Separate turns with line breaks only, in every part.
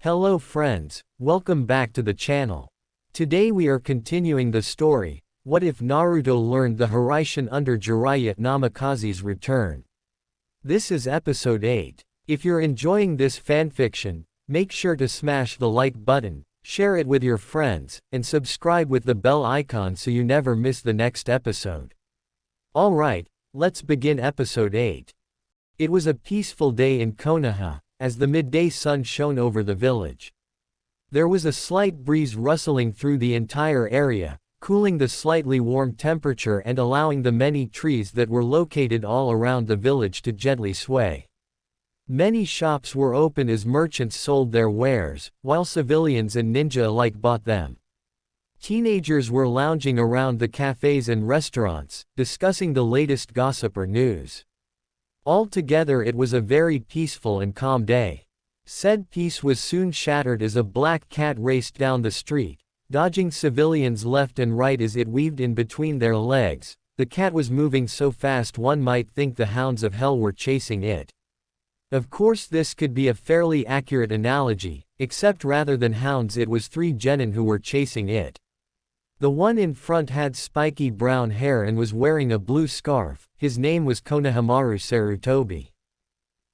Hello friends, welcome back to the channel. Today we are continuing the story, What If Naruto Learned the Hiraishin under Jiraiya Namikaze's Return. This is episode 8. If you're enjoying this fanfiction, make sure to smash the like button, share it with your friends, and subscribe with the bell icon so you never miss the next episode. Alright, let's begin episode 8. It was a peaceful day in Konoha, as the midday sun shone over the village. There was a slight breeze rustling through the entire area, cooling the slightly warm temperature and allowing the many trees that were located all around the village to gently sway. Many shops were open as merchants sold their wares, while civilians and ninja alike bought them. Teenagers were lounging around the cafes and restaurants, discussing the latest gossip or news. Altogether it was a very peaceful and calm day. Said peace was soon shattered as a black cat raced down the street, dodging civilians left and right as it weaved in between their legs. The cat was moving so fast one might think the hounds of hell were chasing it. Of course this could be a fairly accurate analogy, except rather than hounds it was 3 genin who were chasing it. The one in front had spiky brown hair and was wearing a blue scarf. His name was Konohamaru Sarutobi.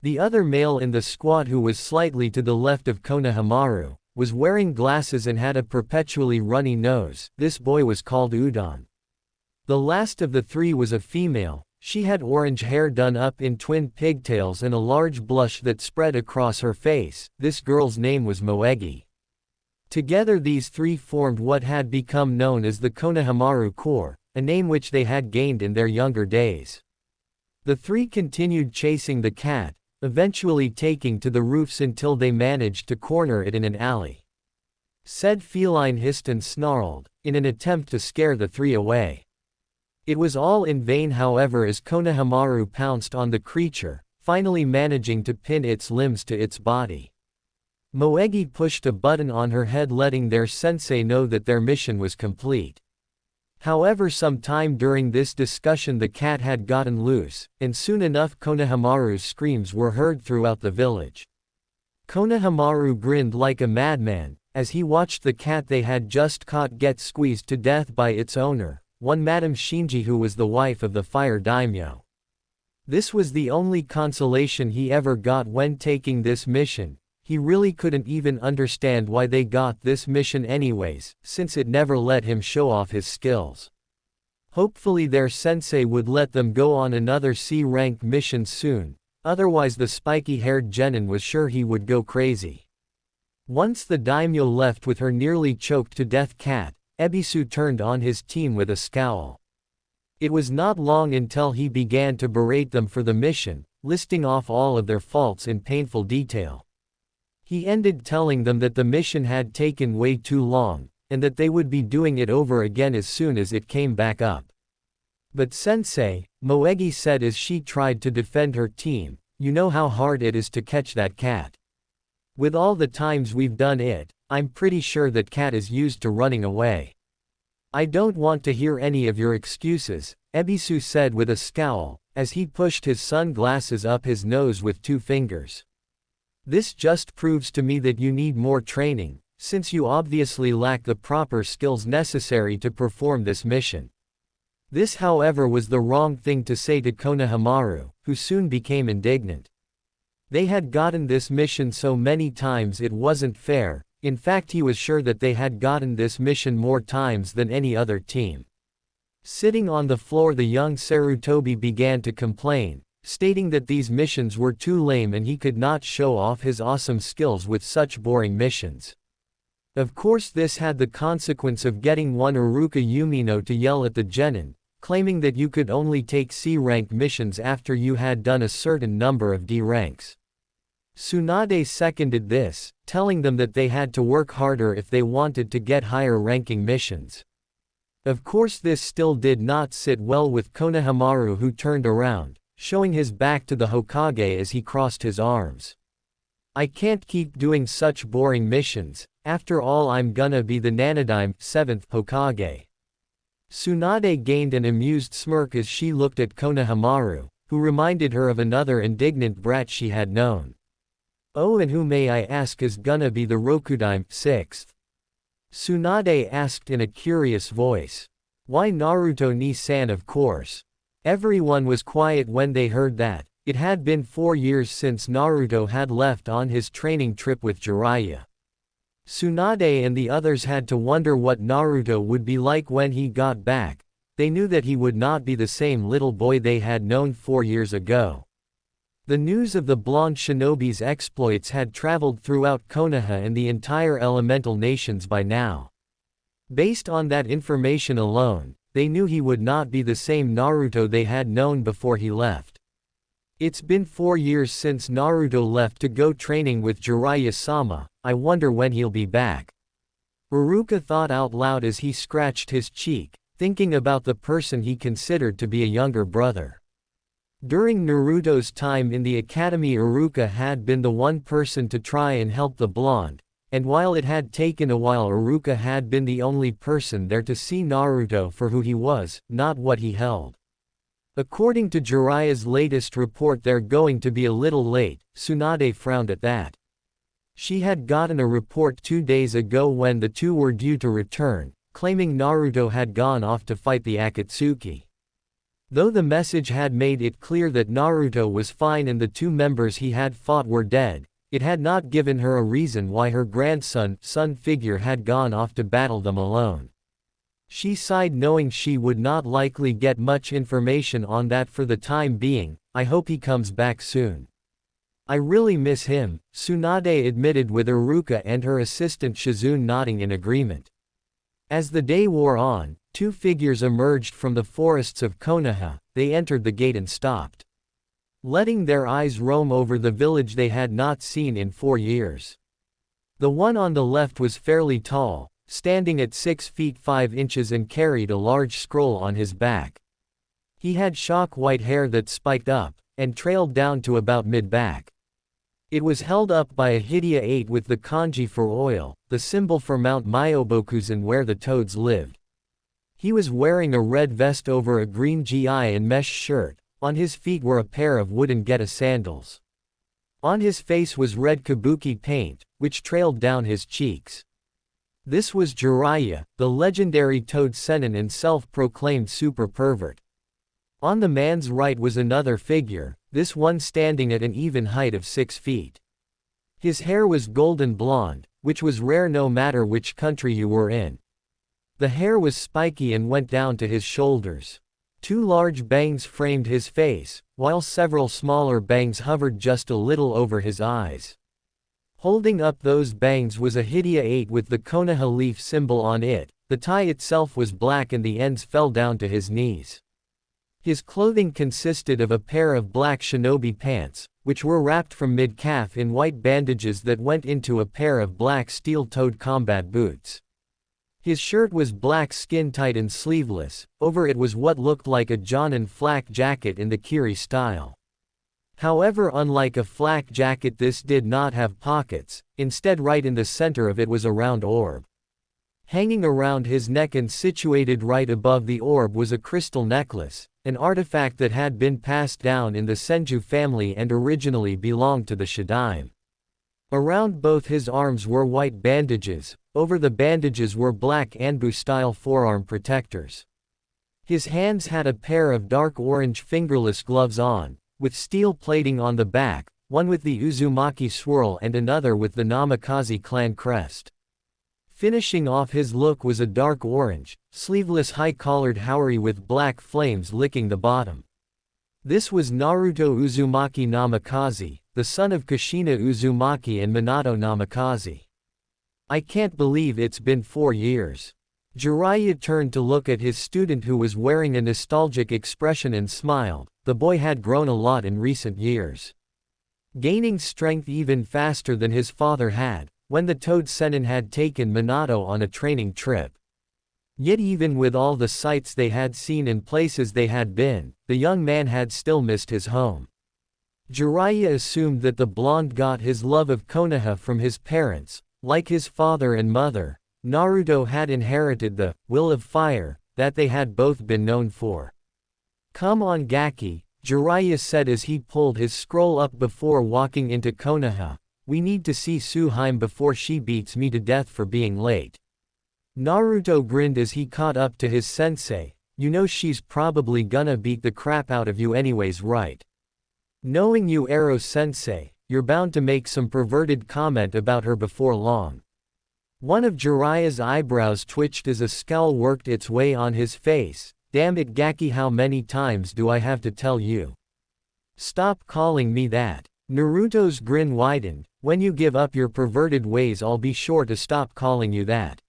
The other male in the squad, who was slightly to the left of Konohamaru, was wearing glasses and had a perpetually runny nose. This boy was called Udon. The last of the 3 was a female. She had orange hair done up in twin pigtails and a large blush that spread across her face. This girl's name was Moegi. Together these 3 formed what had become known as the Konohamaru Corps, a name which they had gained in their younger days. The 3 continued chasing the cat, eventually taking to the roofs until they managed to corner it in an alley. Said feline hissed and snarled, in an attempt to scare the 3 away. It was all in vain however, as Konohamaru pounced on the creature, finally managing to pin its limbs to its body. Moegi pushed a button on her head, letting their sensei know that their mission was complete. However, sometime during this discussion the cat had gotten loose, and soon enough Konohamaru's screams were heard throughout the village. Konohamaru grinned like a madman, as he watched the cat they had just caught get squeezed to death by its owner, one Madame Shinji, who was the wife of the fire daimyo. This was the only consolation he ever got when taking this mission. He really couldn't even understand why they got this mission anyways, since it never let him show off his skills. Hopefully their sensei would let them go on another C-rank mission soon, otherwise the spiky-haired genin was sure he would go crazy. Once the daimyo left with her nearly choked to death cat, Ebisu turned on his team with a scowl. It was not long until he began to berate them for the mission, listing off all of their faults in painful detail. He ended telling them that the mission had taken way too long, and that they would be doing it over again as soon as it came back up. But sensei, Moegi said as she tried to defend her team, you know how hard it is to catch that cat. With all the times we've done it, I'm pretty sure that cat is used to running away. I don't want to hear any of your excuses, Ebisu said with a scowl, as he pushed his sunglasses up his nose with 2 fingers. This just proves to me that you need more training, since you obviously lack the proper skills necessary to perform this mission. This however was the wrong thing to say to Konohamaru, who soon became indignant. They had gotten this mission so many times it wasn't fair. In fact, he was sure that they had gotten this mission more times than any other team. Sitting on the floor, the young Sarutobi began to complain, stating that these missions were too lame and he could not show off his awesome skills with such boring missions. Of course this had the consequence of getting one Iruka Yumino to yell at the genin, claiming that you could only take C-rank missions after you had done a certain number of D ranks. Tsunade seconded this, telling them that they had to work harder if they wanted to get higher ranking missions. Of course this still did not sit well with Konohamaru, who turned around, showing his back to the Hokage as he crossed his arms. I can't keep doing such boring missions, after all I'm gonna be the Nanadime 7th Hokage. Tsunade gained an amused smirk as she looked at Konohamaru, who reminded her of another indignant brat she had known. Oh, and who may I ask is gonna be the Rokudime, 6th? Tsunade asked in a curious voice. Why Naruto ni-san, of course. Everyone was quiet when they heard that. It had been 4 years since Naruto had left on his training trip with Jiraiya. Tsunade and the others had to wonder what Naruto would be like when he got back. They knew that he would not be the same little boy they had known 4 years ago. The news of the blonde shinobi's exploits had traveled throughout Konoha and the entire elemental nations by now. Based on that information alone, they knew he would not be the same Naruto they had known before he left. It's been 4 years since Naruto left to go training with Jiraiya-sama. I wonder when he'll be back. Iruka thought out loud as he scratched his cheek, thinking about the person he considered to be a younger brother. During Naruto's time in the academy, Iruka had been the one person to try and help the blonde, and while it had taken a while, Iruka had been the only person there to see Naruto for who he was, not what he held. According to Jiraiya's latest report, they're going to be a little late. Tsunade frowned at that. She had gotten a report 2 days ago when the two were due to return, claiming Naruto had gone off to fight the Akatsuki. Though the message had made it clear that Naruto was fine and the 2 members he had fought were dead, it had not given her a reason why her grandson, son figure had gone off to battle them alone. She sighed, knowing she would not likely get much information on that for the time being. I hope he comes back soon. I really miss him, Tsunade admitted, with Iruka and her assistant Shizune nodding in agreement. As the day wore on, 2 figures emerged from the forests of Konoha. They entered the gate and stopped, letting their eyes roam over the village they had not seen in 4 years. The one on the left was fairly tall, standing at 6 feet 5 inches and carried a large scroll on his back. He had shock white hair that spiked up and trailed down to about mid-back. It was held up by a Ep-8 with the kanji for oil, the symbol for Mount Myobokuzen where the toads lived. He was wearing a red vest over a green gi and mesh shirt. On his feet were a pair of wooden geta sandals. On his face was red kabuki paint, which trailed down his cheeks. This was Jiraiya, the legendary Toad Sennin and self-proclaimed super pervert. On the man's right was another figure, this one standing at an even height of 6 feet. His hair was golden blonde, which was rare no matter which country you were in. The hair was spiky and went down to his shoulders. 2 large bangs framed his face, while several smaller bangs hovered just a little over his eyes. Holding up those bangs was a Ep-8 with the Konoha leaf symbol on it. The tie itself was black and the ends fell down to his knees. His clothing consisted of a pair of black shinobi pants, which were wrapped from mid-calf in white bandages that went into a pair of black steel-toed combat boots. His shirt was black skin-tight and sleeveless. Over it was what looked like a Jonin flak jacket in the Kiri style. However, unlike a flak jacket, this did not have pockets. Instead, right in the center of it was a round orb. Hanging around his neck and situated right above the orb was a crystal necklace, an artifact that had been passed down in the Senju family and originally belonged to the Shadaime. Around both his arms were white bandages. Over the bandages were black Anbu-style forearm protectors. His hands had a pair of dark orange fingerless gloves on, with steel plating on the back, one with the Uzumaki swirl and another with the Namikaze clan crest. Finishing off his look was a dark orange, sleeveless high-collared haori with black flames licking the bottom. This was Naruto Uzumaki Namikaze, the son of Kushina Uzumaki and Minato Namikaze. I can't believe it's been 4 years. Jiraiya turned to look at his student, who was wearing a nostalgic expression, and smiled. The boy had grown a lot in recent years, gaining strength even faster than his father had, when the Toad Sennin had taken Minato on a training trip. Yet even with all the sights they had seen and places they had been, the young man had still missed his home. Jiraiya assumed that the blonde got his love of Konoha from his parents. Like his father and mother, Naruto had inherited the will of fire that they had both been known for. Come on, Gaki, Jiraiya said as he pulled his scroll up before walking into Konoha. we need to see Suheim before she beats me to death for being late. Naruto grinned as he caught up to his sensei. You know she's probably gonna beat the crap out of you anyways, right? Knowing you, Ero-sensei, you're bound to make some perverted comment about her before long. One of Jiraiya's eyebrows twitched as a scowl worked its way on his face. Damn it, Gaki, how many times do I have to tell you? Stop calling me that. Naruto's grin widened. When you give up your perverted ways, I'll be sure to stop calling you that.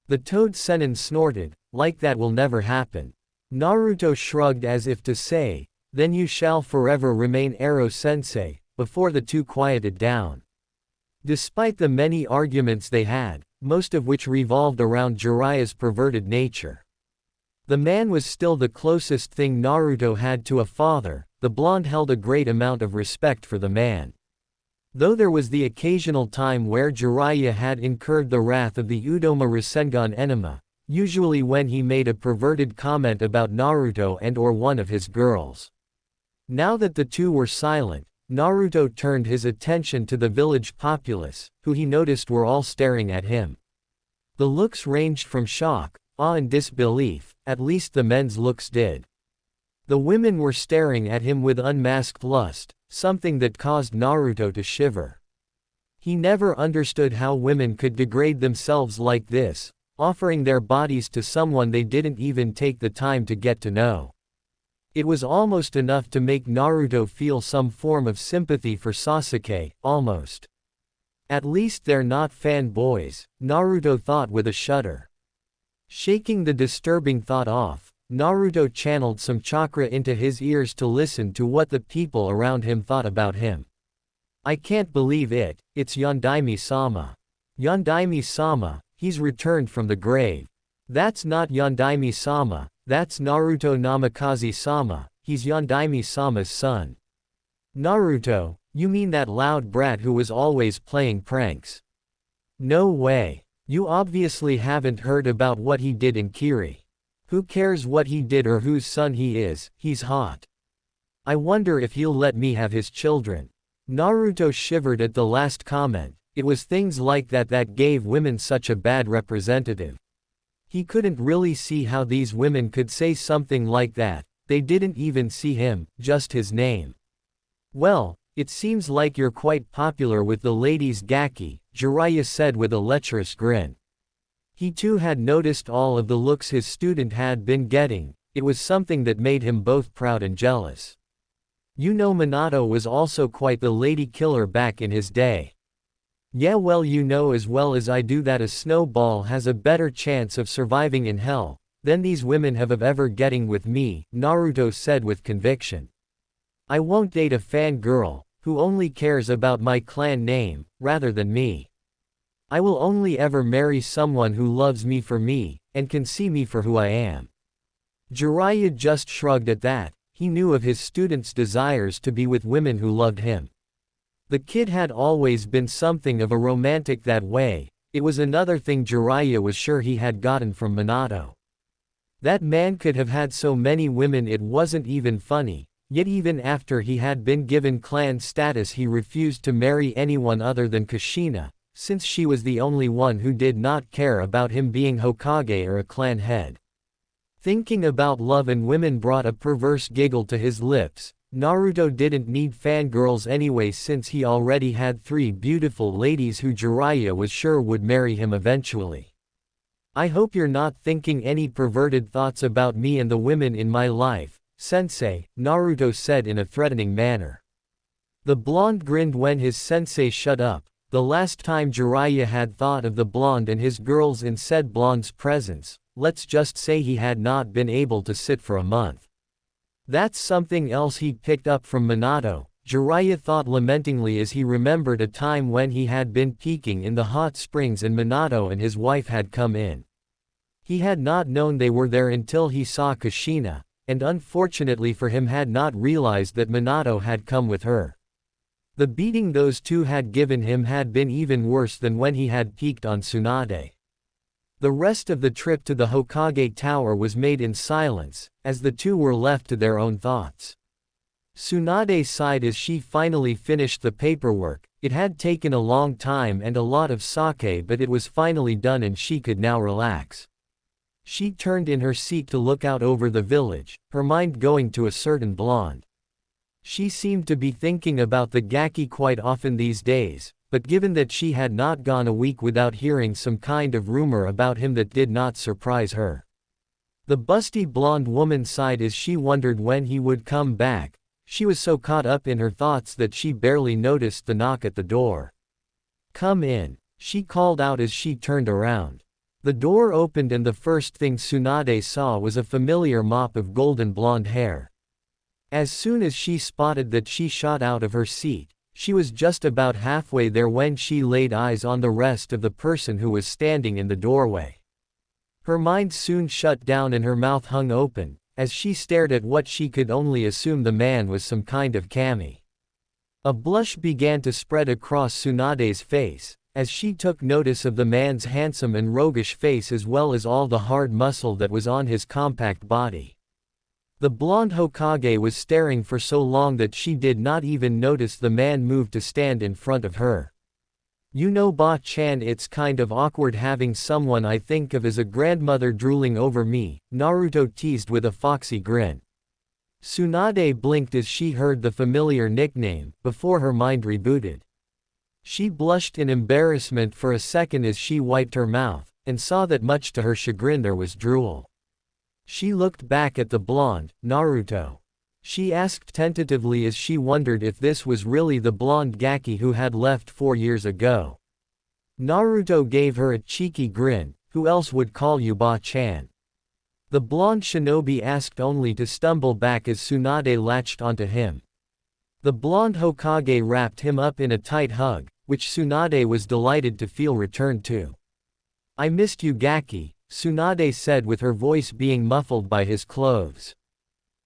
The Toad Sennin snorted, like that will never happen. Naruto shrugged as if to say, then you shall forever remain Ero-sensei, before the two quieted down. Despite the many arguments they had, most of which revolved around Jiraiya's perverted nature, the man was still the closest thing Naruto had to a father. The blonde held a great amount of respect for the man. Though there was the occasional time where Jiraiya had incurred the wrath of the Udoma Rasengan enema, usually when he made a perverted comment about Naruto and or one of his girls. Now that the two were silent, Naruto turned his attention to the village populace, who he noticed were all staring at him. The looks ranged from shock, awe and disbelief, at least the men's looks did. The women were staring at him with unmasked lust, something that caused Naruto to shiver. He never understood how women could degrade themselves like this, offering their bodies to someone they didn't even take the time to get to know. It was almost enough to make Naruto feel some form of sympathy for Sasuke, almost. At least they're not fanboys, Naruto thought with a shudder. Shaking the disturbing thought off, Naruto channeled some chakra into his ears to listen to what the people around him thought about him. I can't believe it, it's Yondaime-sama. Yondaime-sama, he's returned from the grave. That's not Yondaime-sama, that's Naruto Namikaze-sama, he's Yondaime-sama's son. Naruto, you mean that loud brat who was always playing pranks? No way. You obviously haven't heard about what he did in Kiri. Who cares what he did or whose son he is, he's hot. I wonder if he'll let me have his children. Naruto shivered at the last comment. It was things like that that gave women such a bad representative. He couldn't really see how these women could say something like that. They didn't even see him, just his name. Well, it seems like you're quite popular with the ladies, Gaki, Jiraiya said with a lecherous grin. He too had noticed all of the looks his student had been getting. It was something that made him both proud and jealous. You know, Minato was also quite the lady killer back in his day. Yeah, well, you know as well as I do that a snowball has a better chance of surviving in hell than these women have of ever getting with me, Naruto said with conviction. I won't date a fangirl who only cares about my clan name rather than me. I will only ever marry someone who loves me for me, and can see me for who I am. Jiraiya just shrugged at that. He knew of his student's desires to be with women who loved him. The kid had always been something of a romantic that way. It was another thing Jiraiya was sure he had gotten from Minato. That man could have had so many women it wasn't even funny, yet even after he had been given clan status he refused to marry anyone other than Kushina, since she was the only one who did not care about him being Hokage or a clan head. Thinking about love and women brought a perverse giggle to his lips. Naruto didn't need fangirls anyway since he already had 3 beautiful ladies who Jiraiya was sure would marry him eventually. I hope you're not thinking any perverted thoughts about me and the women in my life, sensei, Naruto said in a threatening manner. The blonde grinned when his sensei shut up. The last time Jiraiya had thought of the blonde and his girls in said blonde's presence, let's just say he had not been able to sit for a month. That's something else he picked up from Minato, Jiraiya thought lamentingly as he remembered a time when he had been peeking in the hot springs and Minato and his wife had come in. He had not known they were there until he saw Kushina, and unfortunately for him had not realized that Minato had come with her. The beating those two had given him had been even worse than when he had peeked on Tsunade. The rest of the trip to the Hokage Tower was made in silence, as the two were left to their own thoughts. Tsunade sighed as she finally finished the paperwork. It had taken a long time and a lot of sake, but it was finally done and she could now relax. She turned in her seat to look out over the village, her mind going to a certain blonde. She seemed to be thinking about the Gaki quite often these days, but given that she had not gone a week without hearing some kind of rumor about him, that did not surprise her. The busty blonde woman sighed as she wondered when he would come back. She was so caught up in her thoughts that she barely noticed the knock at the door. "Come in," she called out as she turned around. The door opened and the first thing Tsunade saw was a familiar mop of golden blonde hair. As soon as she spotted that, she shot out of her seat. She was just about halfway there when she laid eyes on the rest of the person who was standing in the doorway. Her mind soon shut down and her mouth hung open, as she stared at what she could only assume the man was some kind of kami. A blush began to spread across Tsunade's face, as she took notice of the man's handsome and roguish face as well as all the hard muscle that was on his compact body. The blonde Hokage was staring for so long that she did not even notice the man move to stand in front of her. "You know Ba-chan, it's kind of awkward having someone I think of as a grandmother drooling over me," Naruto teased with a foxy grin. Tsunade blinked as she heard the familiar nickname, before her mind rebooted. She blushed in embarrassment for a second as she wiped her mouth, and saw that much to her chagrin there was drool. She looked back at the blonde, "Naruto?" she asked tentatively as she wondered if this was really the blonde Gaki who had left 4 years ago. Naruto gave her a cheeky grin. "Who else would call you Ba-chan?" The blonde shinobi asked, only to stumble back as Tsunade latched onto him. The blonde Hokage wrapped him up in a tight hug, which Tsunade was delighted to feel returned to. "I missed you, Gaki," Tsunade said with her voice being muffled by his clothes.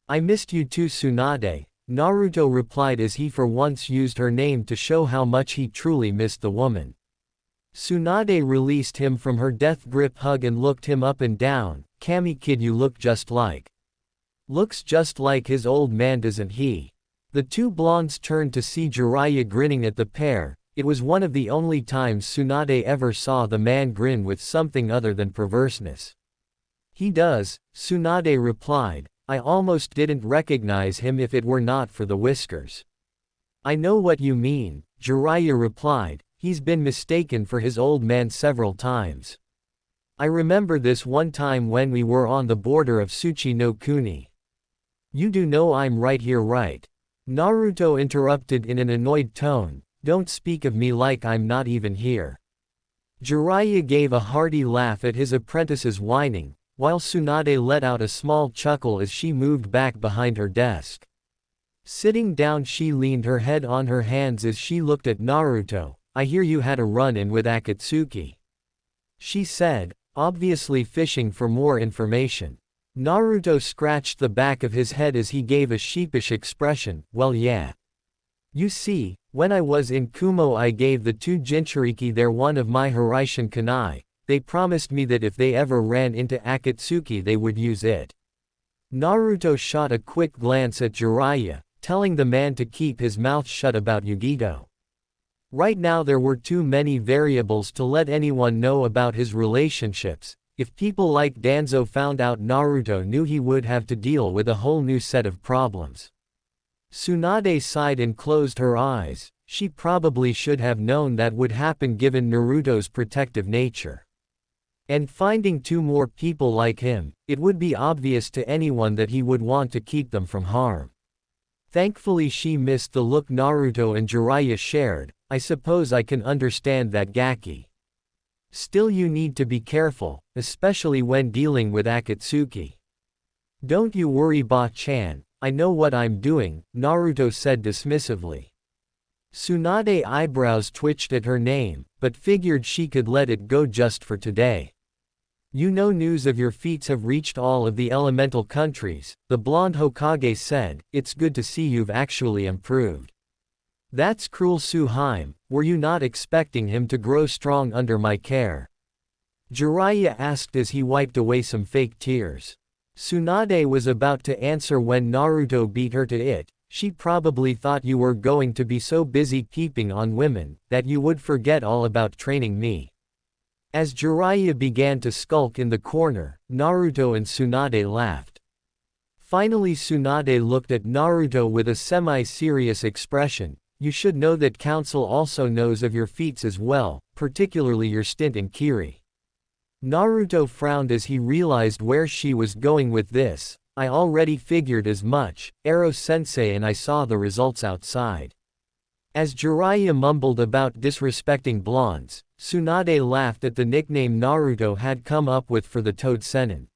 "I missed you too, Tsunade," Naruto replied as he for once used her name to show how much he truly missed the woman. Tsunade released him from her death grip hug and looked him up and down. "Kami kid, you look just like." "Looks just like his old man, doesn't he?" The two blondes turned to see Jiraiya grinning at the pair. It was one of the only times Tsunade ever saw the man grin with something other than perverseness. "He does," Tsunade replied. "I almost didn't recognize him if it were not for the whiskers." "I know what you mean," Jiraiya replied. "He's been mistaken for his old man several times. I remember this one time when we were on the border of Tsuchi no Kuni." "You do know I'm right here, right?" Naruto interrupted in an annoyed tone. "Don't speak of me like I'm not even here." Jiraiya gave a hearty laugh at his apprentice's whining, while Tsunade let out a small chuckle as she moved back behind her desk. Sitting down, she leaned her head on her hands as she looked at Naruto. "I hear you had a run-in with Akatsuki," she said, obviously fishing for more information. Naruto scratched the back of his head as he gave a sheepish expression. "Well, yeah. You see, when I was in Kumo I gave the two Jinchuriki there one of my Hiraishin kunai. They promised me that if they ever ran into Akatsuki they would use it." Naruto shot a quick glance at Jiraiya, telling the man to keep his mouth shut about Yugito. Right now there were too many variables to let anyone know about his relationships. If people like Danzo found out Naruto knew, he would have to deal with a whole new set of problems. Tsunade sighed and closed her eyes. She probably should have known that would happen given Naruto's protective nature. And finding two more people like him, it would be obvious to anyone that he would want to keep them from harm. Thankfully she missed the look Naruto and Jiraiya shared. "I suppose I can understand that, Gaki. Still, you need to be careful, especially when dealing with Akatsuki." "Don't you worry, Ba-chan. I know what I'm doing," Naruto said dismissively. Tsunade eyebrows twitched at her name, but figured she could let it go just for today. "You know, news of your feats have reached all of the elemental countries," the blonde Hokage said. "It's good to see you've actually improved." "That's cruel, Suheim. Were you not expecting him to grow strong under my care?" Jiraiya asked as he wiped away some fake tears. Tsunade was about to answer when Naruto beat her to it. She probably thought you were going to be so busy peeping on women, that you would forget all about training me. As Jiraiya began to skulk in the corner, Naruto and Tsunade laughed. Finally Tsunade looked at Naruto with a semi-serious expression. You should know that council also knows of your feats as well, particularly your stint in Kiri. Naruto frowned as he realized where she was going with this. I already figured as much, Ero-sensei, and I saw the results outside. As Jiraiya mumbled about disrespecting blondes, Tsunade laughed at the nickname Naruto had come up with for the Toad Sennin.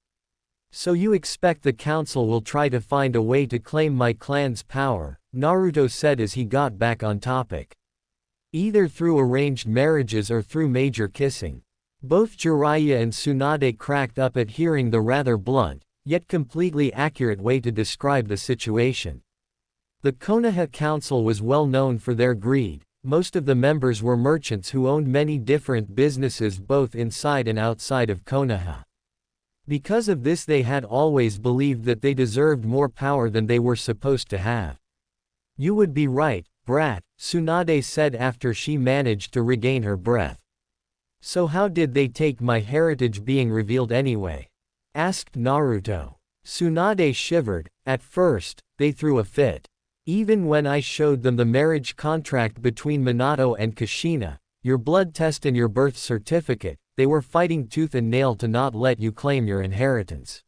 So you expect the council will try to find a way to claim my clan's power, Naruto said as he got back on topic. Either through arranged marriages or through major kissing. Both Jiraiya and Tsunade cracked up at hearing the rather blunt, yet completely accurate way to describe the situation. The Konoha Council was well known for their greed. Most of the members were merchants who owned many different businesses both inside and outside of Konoha. Because of this they had always believed that they deserved more power than they were supposed to have. You would be right, brat, Tsunade said after she managed to regain her breath. So how did they take my heritage being revealed anyway? Asked Naruto. Tsunade shivered. At first, they threw a fit. Even when I showed them the marriage contract between Minato and Kushina, your blood test and your birth certificate, they were fighting tooth and nail to not let you claim your inheritance.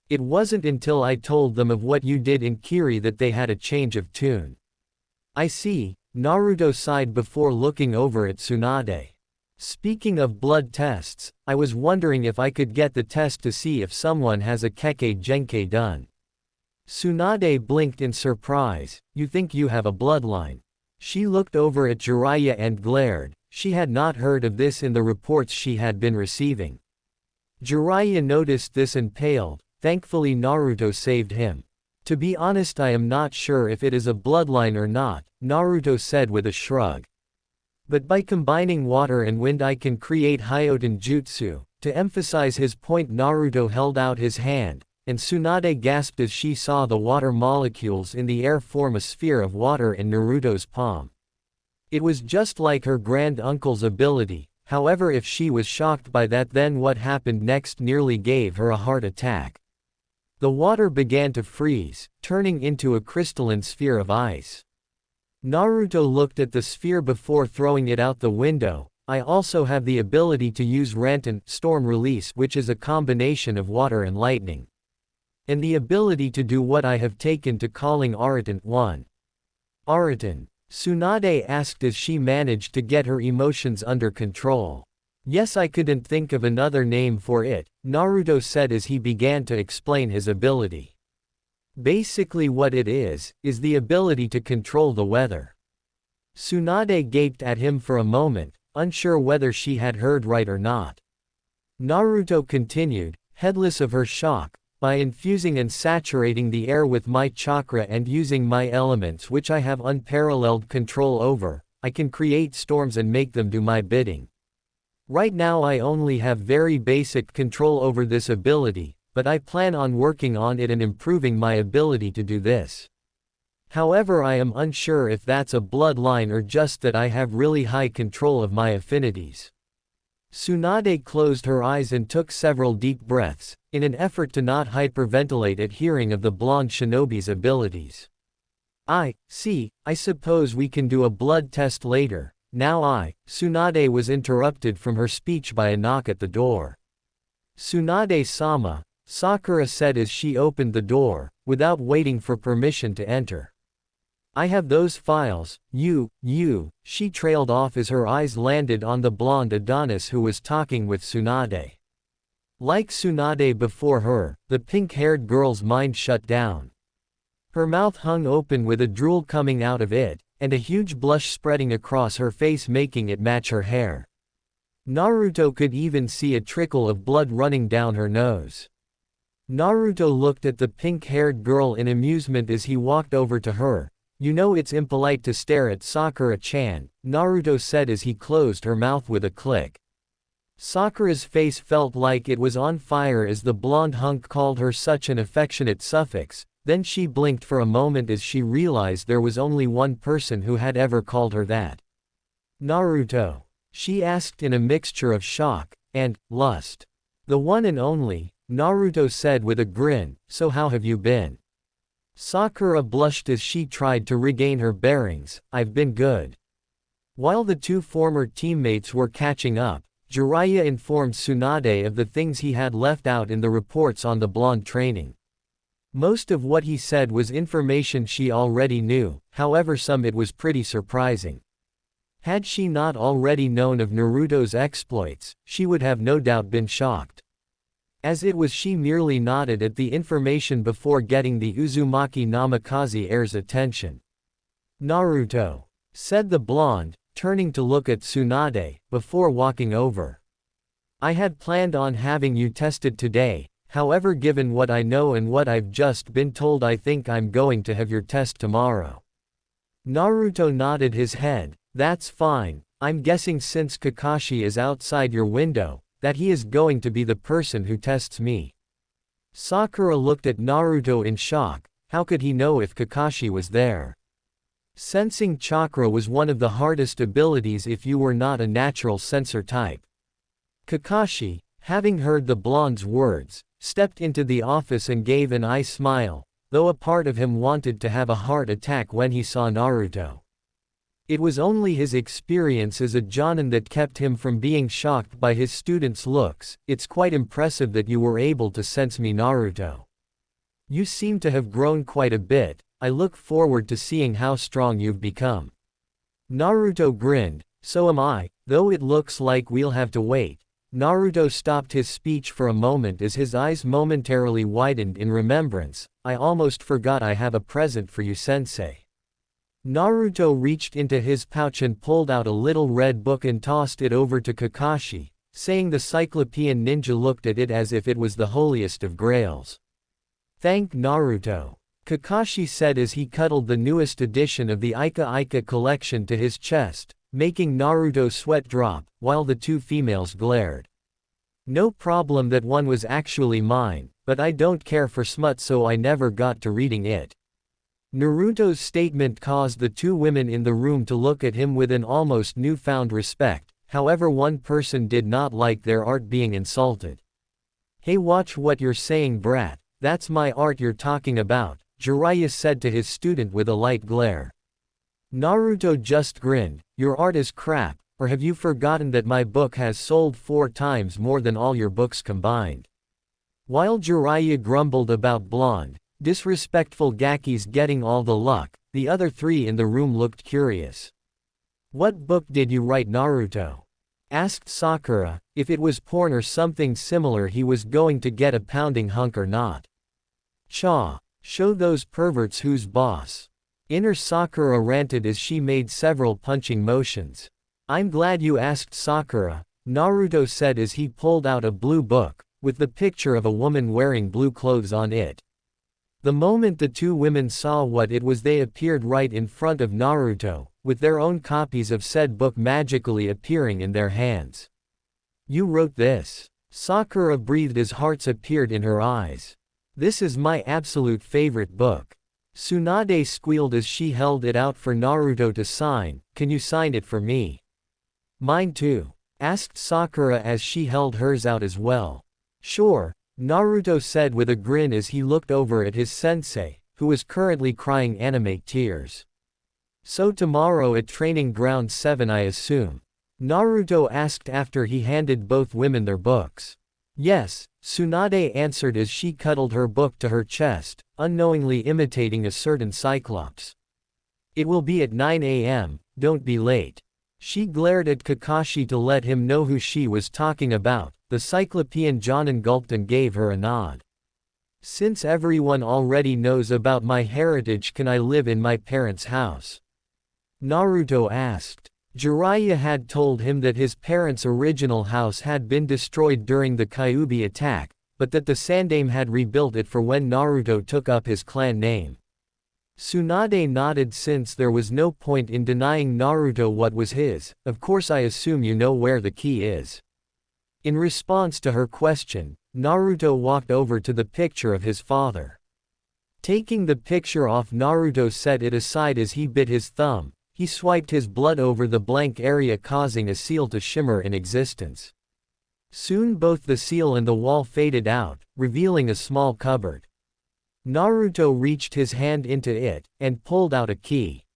It wasn't until I told them of what you did in Kiri that they had a change of tune. I see, Naruto sighed before looking over at Tsunade. Speaking of blood tests, I was wondering if I could get the test to see if someone has a Kekkei Genkei done. Tsunade blinked in surprise. You think you have a bloodline? She looked over at Jiraiya and glared. She had not heard of this in the reports she had been receiving. Jiraiya noticed this and paled. Thankfully Naruto saved him. To be honest, I am not sure if it is a bloodline or not, Naruto said with a shrug. But by combining water and wind I can create Hyoten Jutsu. To emphasize his point, Naruto held out his hand, and Tsunade gasped as she saw the water molecules in the air form a sphere of water in Naruto's palm. It was just like her grand uncle's ability. However, if she was shocked by that, then what happened next nearly gave her a heart attack. The water began to freeze, turning into a crystalline sphere of ice. Naruto looked at the sphere before throwing it out the window. I also have the ability to use Ranton, storm release, which is a combination of water and lightning. And the ability to do what I have taken to calling Araton 1. Araton? Tsunade asked as she managed to get her emotions under control. Yes, I couldn't think of another name for it, Naruto said as he began to explain his ability. Basically what it is the ability to control the weather. Tsunade gaped at him for a moment, unsure whether she had heard right or not. Naruto continued, heedless of her shock. By infusing and saturating the air with my chakra and using my elements which I have unparalleled control over, I can create storms and make them do my bidding. Right now I only have very basic control over this ability, but I plan on working on it and improving my ability to do this. However, I am unsure if that's a bloodline or just that I have really high control of my affinities. Tsunade closed her eyes and took several deep breaths, in an effort to not hyperventilate at hearing of the blonde shinobi's abilities. I see, I suppose we can do a blood test later. Now Tsunade was interrupted from her speech by a knock at the door. Tsunade-sama, Sakura said as she opened the door, without waiting for permission to enter. I have those files. She trailed off as her eyes landed on the blonde Adonis who was talking with Tsunade. Like Tsunade before her, the pink-haired girl's mind shut down. Her mouth hung open with a drool coming out of it, and a huge blush spreading across her face making it match her hair. Naruto could even see a trickle of blood running down her nose. Naruto looked at the pink-haired girl in amusement as he walked over to her. You know it's impolite to stare at Sakura-chan, Naruto said as he closed her mouth with a click. Sakura's face felt like it was on fire as the blonde hunk called her such an affectionate suffix. Then she blinked for a moment as she realized there was only one person who had ever called her that. Naruto? She asked in a mixture of shock and lust. The one and only, Naruto said with a grin, so how have you been? Sakura blushed as she tried to regain her bearings. I've been good. While the two former teammates were catching up, Jiraiya informed Tsunade of the things he had left out in the reports on the blonde training. Most of what he said was information she already knew, however some it was pretty surprising. Had she not already known of Naruto's exploits, she would have no doubt been shocked. As it was, she merely nodded at the information before getting the Uzumaki Namikaze heir's attention. Naruto, said the blonde, turning to look at Tsunade, before walking over. I had planned on having you tested today, however given what I know and what I've just been told I think I'm going to have your test tomorrow. Naruto nodded his head. That's fine, I'm guessing since Kakashi is outside your window, that he is going to be the person who tests me. Sakura looked at Naruto in shock. How could he know if Kakashi was there? Sensing chakra was one of the hardest abilities if you were not a natural sensor type. Kakashi, having heard the blonde's words, stepped into the office and gave an eye smile, though a part of him wanted to have a heart attack when he saw Naruto. It was only his experience as a Jonin that kept him from being shocked by his students' looks. It's quite impressive that you were able to sense me, Naruto. You seem to have grown quite a bit. I look forward to seeing how strong you've become. Naruto grinned. So am I, though it looks like we'll have to wait. Naruto stopped his speech for a moment as his eyes momentarily widened in remembrance. I almost forgot I have a present for you, sensei. Naruto reached into his pouch and pulled out a little red book and tossed it over to Kakashi, saying the Cyclopean ninja looked at it as if it was the holiest of grails. Thank Naruto, Kakashi said as he cuddled the newest edition of the Ika Ika collection to his chest, making Naruto's sweat drop, while the two females glared. No problem that one was actually mine, but I don't care for smut so I never got to reading it. Naruto's statement caused the two women in the room to look at him with an almost newfound respect, however one person did not like their art being insulted. Hey, watch what you're saying, brat, that's my art you're talking about, Jiraiya said to his student with a light glare. Naruto just grinned. Your art is crap, or have you forgotten that my book has sold 4 times more than all your books combined? While Jiraiya grumbled about blonde, disrespectful Gaki's getting all the luck, the other 3 in the room looked curious. What book did you write, Naruto? Asked Sakura. If it was porn or something similar he was going to get a pounding hunk or not. Show those perverts who's boss. Inner Sakura ranted as she made several punching motions. I'm glad you asked, Sakura, Naruto said as he pulled out a blue book, with the picture of a woman wearing blue clothes on it. The moment the two women saw what it was they appeared right in front of Naruto, with their own copies of said book magically appearing in their hands. You wrote this? Sakura breathed as hearts appeared in her eyes. This is my absolute favorite book. Tsunade squealed as she held it out for Naruto to sign. Can you sign it for me? Mine too, asked Sakura as she held hers out as well. Sure, Naruto said with a grin as he looked over at his sensei, who was currently crying anime tears. So tomorrow at Training Ground 7 I assume? Naruto asked after he handed both women their books. Yes, Tsunade answered as she cuddled her book to her chest, unknowingly imitating a certain Cyclops. It will be at 9 a.m., don't be late. She glared at Kakashi to let him know who she was talking about. The Cyclopean Jonin gulped and gave her a nod. Since everyone already knows about my heritage, can I live in my parents' house? Naruto asked. Jiraiya had told him that his parents' original house had been destroyed during the Kyuubi attack, but that the Sandaime had rebuilt it for when Naruto took up his clan name. Tsunade nodded since there was no point in denying Naruto what was his. Of course, I assume you know where the key is. In response to her question, Naruto walked over to the picture of his father. Taking the picture off, Naruto set it aside as he bit his thumb. He swiped his blood over the blank area, causing a seal to shimmer in existence. Soon both the seal and the wall faded out, revealing a small cupboard. Naruto reached his hand into it, and pulled out a key.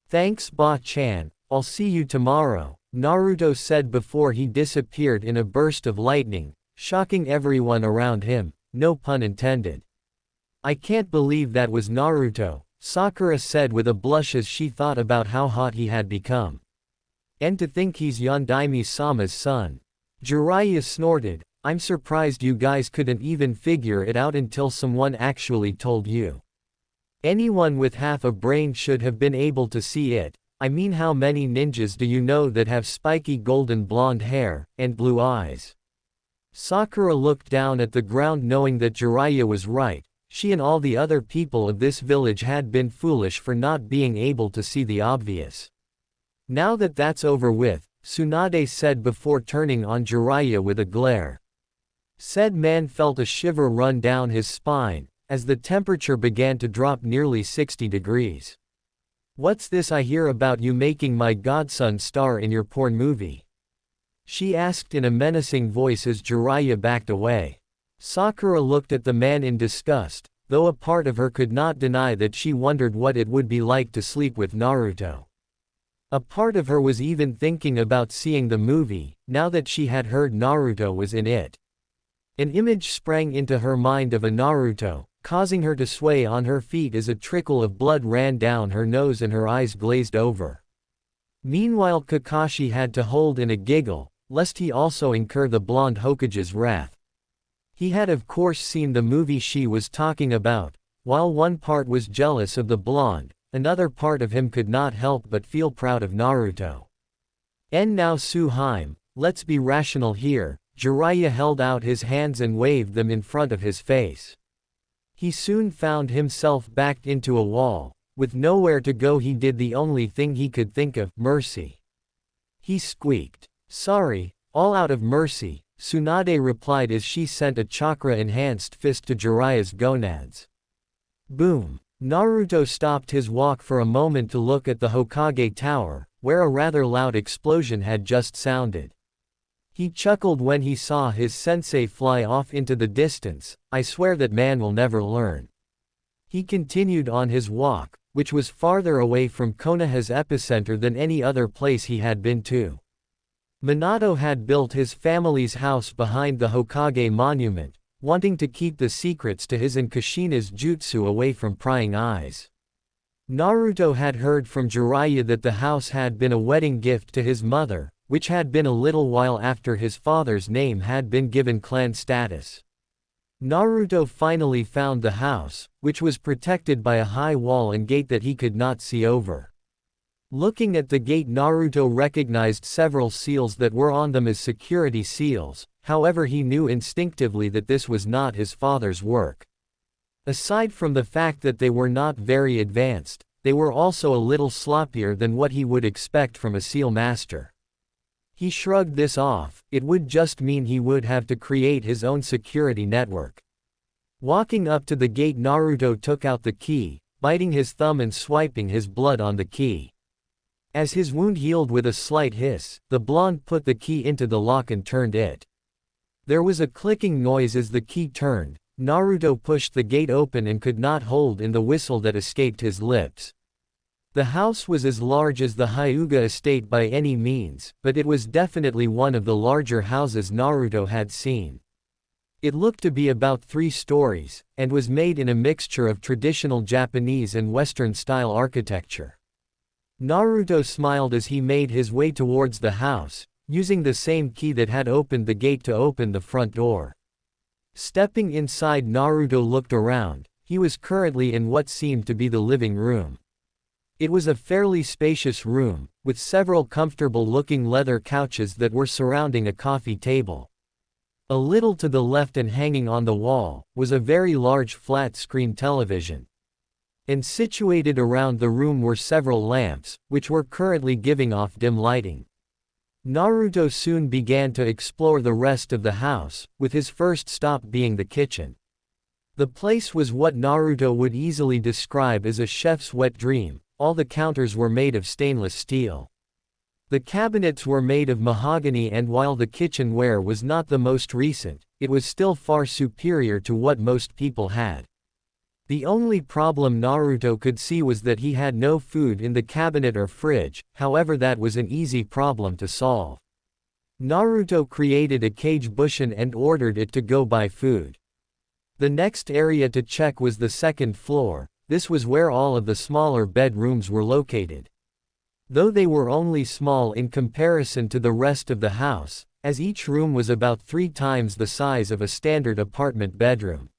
"Thanks, Ba-chan, I'll see you tomorrow," Naruto said before he disappeared in a burst of lightning, shocking everyone around him, no pun intended. "I can't believe that was Naruto," Sakura said with a blush as she thought about how hot he had become. "And to think he's Yondaime-sama's son." Jiraiya snorted, "I'm surprised you guys couldn't even figure it out until someone actually told you. Anyone with half a brain should have been able to see it. I mean, how many ninjas do you know that have spiky golden blonde hair, and blue eyes?" Sakura looked down at the ground, knowing that Jiraiya was right. She and all the other people of this village had been foolish for not being able to see the obvious. "Now that that's over with," Tsunade said before turning on Jiraiya with a glare. Said man felt a shiver run down his spine, as the temperature began to drop nearly 60 degrees. "What's this I hear about you making my godson star in your porn movie?" she asked in a menacing voice as Jiraiya backed away. Sakura looked at the man in disgust, though a part of her could not deny that she wondered what it would be like to sleep with Naruto. A part of her was even thinking about seeing the movie, now that she had heard Naruto was in it. An image sprang into her mind of a Naruto, causing her to sway on her feet as a trickle of blood ran down her nose and her eyes glazed over. Meanwhile, Kakashi had to hold in a giggle, lest he also incur the blonde Hokage's wrath. He had of course seen the movie she was talking about. While one part was jealous of the blonde, another part of him could not help but feel proud of Naruto. "And now Suheim, let's be rational here." Jiraiya held out his hands and waved them in front of his face. He soon found himself backed into a wall. With nowhere to go, he did the only thing he could think of: mercy. He squeaked. "Sorry, all out of mercy," Tsunade replied as she sent a chakra-enhanced fist to Jiraiya's gonads. Boom! Naruto stopped his walk for a moment to look at the Hokage Tower, where a rather loud explosion had just sounded. He chuckled when he saw his sensei fly off into the distance. "I swear that man will never learn." He continued on his walk, which was farther away from Konoha's epicenter than any other place he had been to. Minato had built his family's house behind the Hokage monument, wanting to keep the secrets to his and Kushina's jutsu away from prying eyes. Naruto had heard from Jiraiya that the house had been a wedding gift to his mother, which had been a little while after his father's name had been given clan status. Naruto finally found the house, which was protected by a high wall and gate that he could not see over. Looking at the gate, Naruto recognized several seals that were on them as security seals. However, he knew instinctively that this was not his father's work. Aside from the fact that they were not very advanced, they were also a little sloppier than what he would expect from a seal master. He shrugged this off. It would just mean he would have to create his own security network. Walking up to the gate, Naruto took out the key, biting his thumb and swiping his blood on the key. As his wound healed with a slight hiss, the blonde put the key into the lock and turned it. There was a clicking noise as the key turned. Naruto pushed the gate open and could not hold in the whistle that escaped his lips. The house was as large as the Hyuga estate by any means, but it was definitely one of the larger houses Naruto had seen. It looked to be about 3 stories, and was made in a mixture of traditional Japanese and Western-style architecture. Naruto smiled as he made his way towards the house, using the same key that had opened the gate to open the front door. Stepping inside, Naruto looked around. He was currently in what seemed to be the living room. It was a fairly spacious room, with several comfortable-looking leather couches that were surrounding a coffee table. A little to the left and hanging on the wall, was a very large flat-screen television. And situated around the room were several lamps, which were currently giving off dim lighting. Naruto soon began to explore the rest of the house, with his first stop being the kitchen. The place was what Naruto would easily describe as a chef's wet dream. All the counters were made of stainless steel. The cabinets were made of mahogany, and while the kitchenware was not the most recent, it was still far superior to what most people had. The only problem Naruto could see was that he had no food in the cabinet or fridge, however that was an easy problem to solve. Naruto created a cage bushin and ordered it to go buy food. The next area to check was the second floor. This was where all of the smaller bedrooms were located. Though they were only small in comparison to the rest of the house, as each room was about 3 times the size of a standard apartment bedroom.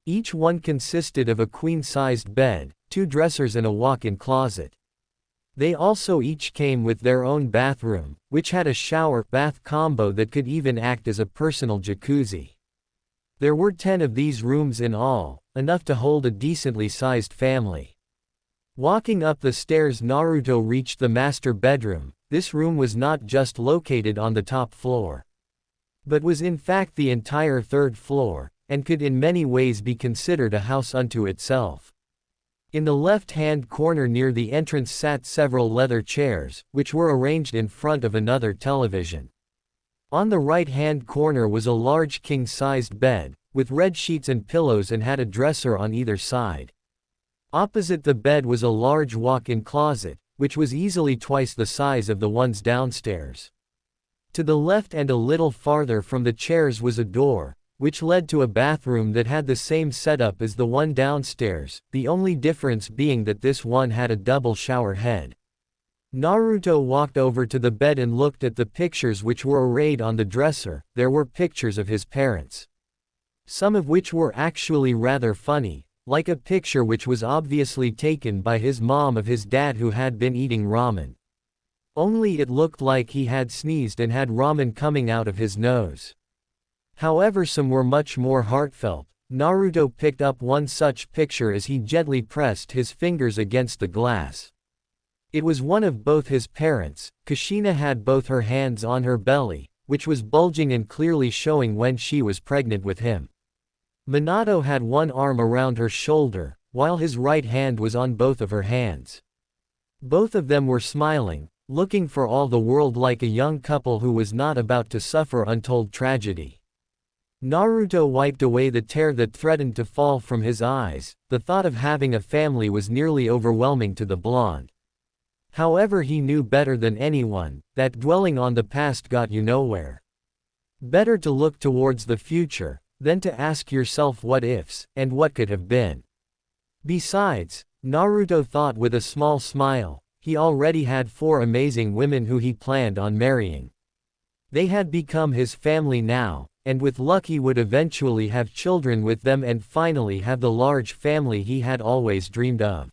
Each one consisted of a queen-sized bed, 2 dressers and a walk-in closet. They also each came with their own bathroom, which had a shower-bath combo that could even act as a personal jacuzzi. There were 10 of these rooms in all, enough to hold a decently sized family. Walking up the stairs, Naruto reached the master bedroom. This room was not just located on the top floor, but was in fact the entire 3rd floor, and could in many ways be considered a house unto itself. In the left-hand corner near the entrance sat several leather chairs, which were arranged in front of another television. On the right-hand corner was a large king-sized bed, with red sheets and pillows, and had a dresser on either side. Opposite the bed was a large walk-in closet, which was easily twice the size of the ones downstairs. To the left and a little farther from the chairs was a door, which led to a bathroom that had the same setup as the one downstairs, the only difference being that this one had a double shower head. Naruto walked over to the bed and looked at the pictures which were arrayed on the dresser. There were pictures of his parents, some of which were actually rather funny, like a picture which was obviously taken by his mom of his dad who had been eating ramen. Only it looked like he had sneezed and had ramen coming out of his nose. However, some were much more heartfelt. Naruto picked up one such picture as he gently pressed his fingers against the glass. It was one of both his parents. Kushina had both her hands on her belly, which was bulging and clearly showing when she was pregnant with him. Minato had one arm around her shoulder, while his right hand was on both of her hands. Both of them were smiling, looking for all the world like a young couple who was not about to suffer untold tragedy. Naruto wiped away the tear that threatened to fall from his eyes. The thought of having a family was nearly overwhelming to the blonde. However, he knew better than anyone that dwelling on the past got you nowhere. Better to look towards the future than to ask yourself what ifs and what could have been. Besides, Naruto thought with a small smile, he already had 4 amazing women who he planned on marrying. They had become his family now, and with luck he would eventually have children with them and finally have the large family he had always dreamed of.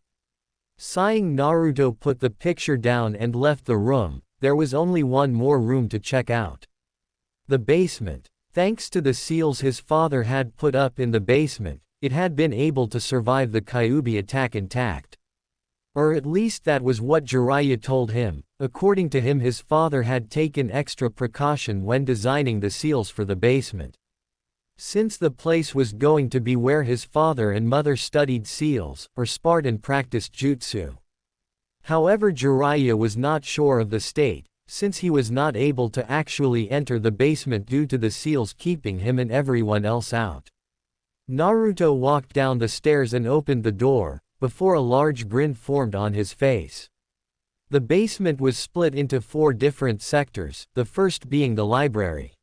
Sighing, Naruto put the picture down and left the room. There was only one more room to check out. The basement. Thanks to the seals his father had put up in the basement, it had been able to survive the Kyuubi attack intact. Or at least that was what Jiraiya told him. According to him, his father had taken extra precaution when designing the seals for the basement. Since the place was going to be where his father and mother studied seals, or sparred and practiced jutsu. However, Jiraiya was not sure of the state, since he was not able to actually enter the basement due to the seals keeping him and everyone else out. Naruto walked down the stairs and opened the door, before a large grin formed on his face. The basement was split into 4 different sectors, the first being the library,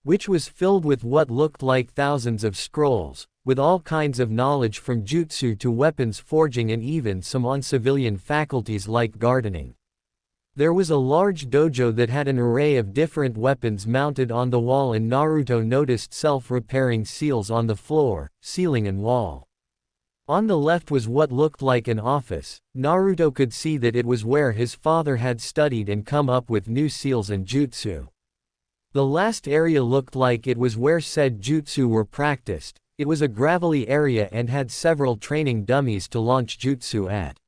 which was filled with what looked like thousands of scrolls, with all kinds of knowledge from jutsu to weapons forging and even some on civilian faculties like gardening. There was a large dojo that had an array of different weapons mounted on the wall, and Naruto noticed self-repairing seals on the floor, ceiling and wall. On the left was what looked like an office. Naruto could see that it was where his father had studied and come up with new seals and jutsu. The last area looked like it was where said jutsu were practiced. It was a gravelly area and had several training dummies to launch jutsu at.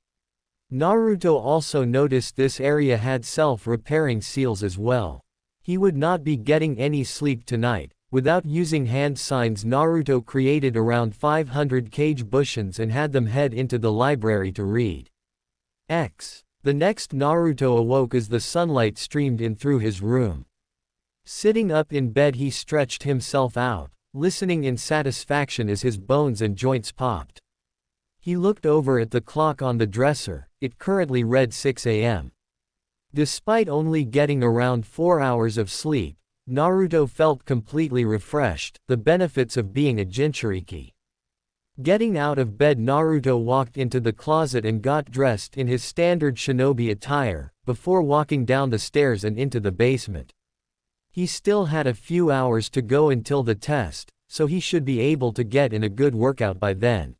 Naruto also noticed this area had self-repairing seals as well. He would not be getting any sleep tonight, Without using hand signs, Naruto created around 500 cage bushins and had them head into the library to read. The next Naruto awoke as the sunlight streamed in through his room. Sitting up in bed, he stretched himself out, listening in satisfaction as his bones and joints popped. He looked over at the clock on the dresser. It currently read 6 a.m. Despite only getting around 4 hours of sleep, Naruto felt completely refreshed, the benefits of being a Jinchuriki. Getting out of bed, Naruto walked into the closet and got dressed in his standard shinobi attire, before walking down the stairs and into the basement. He still had a few hours to go until the test, so he should be able to get in a good workout by then.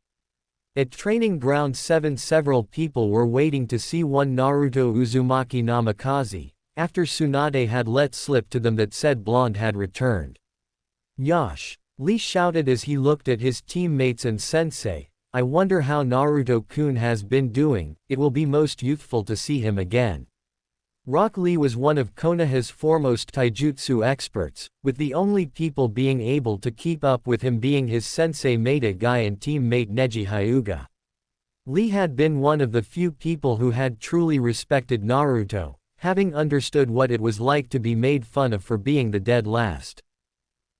At Training Ground 7, several people were waiting to see one Naruto Uzumaki Namikaze, after Tsunade had let slip to them that said Blonde had returned. Yosh! Lee shouted as he looked at his teammates and sensei, I wonder how Naruto-kun has been doing, it will be most youthful to see him again. Rock Lee was one of Konoha's foremost taijutsu experts, with the only people being able to keep up with him being his sensei Maeda Guy and teammate Neji Hyuga. Lee had been one of the few people who had truly respected Naruto, having understood what it was like to be made fun of for being the dead last.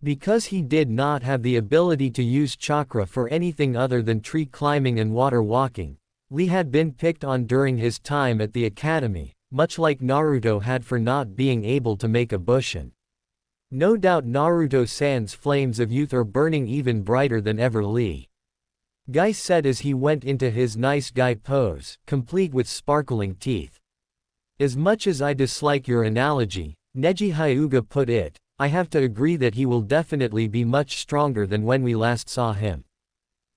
Because he did not have the ability to use chakra for anything other than tree climbing and water walking, Lee had been picked on during his time at the academy, much like Naruto had for not being able to make a bushin. No doubt Naruto-san's flames of youth are burning even brighter than ever, Lee Guy said as he went into his nice guy pose, complete with sparkling teeth. As much as I dislike your analogy, Neji Hyuga put it, I have to agree that he will definitely be much stronger than when we last saw him.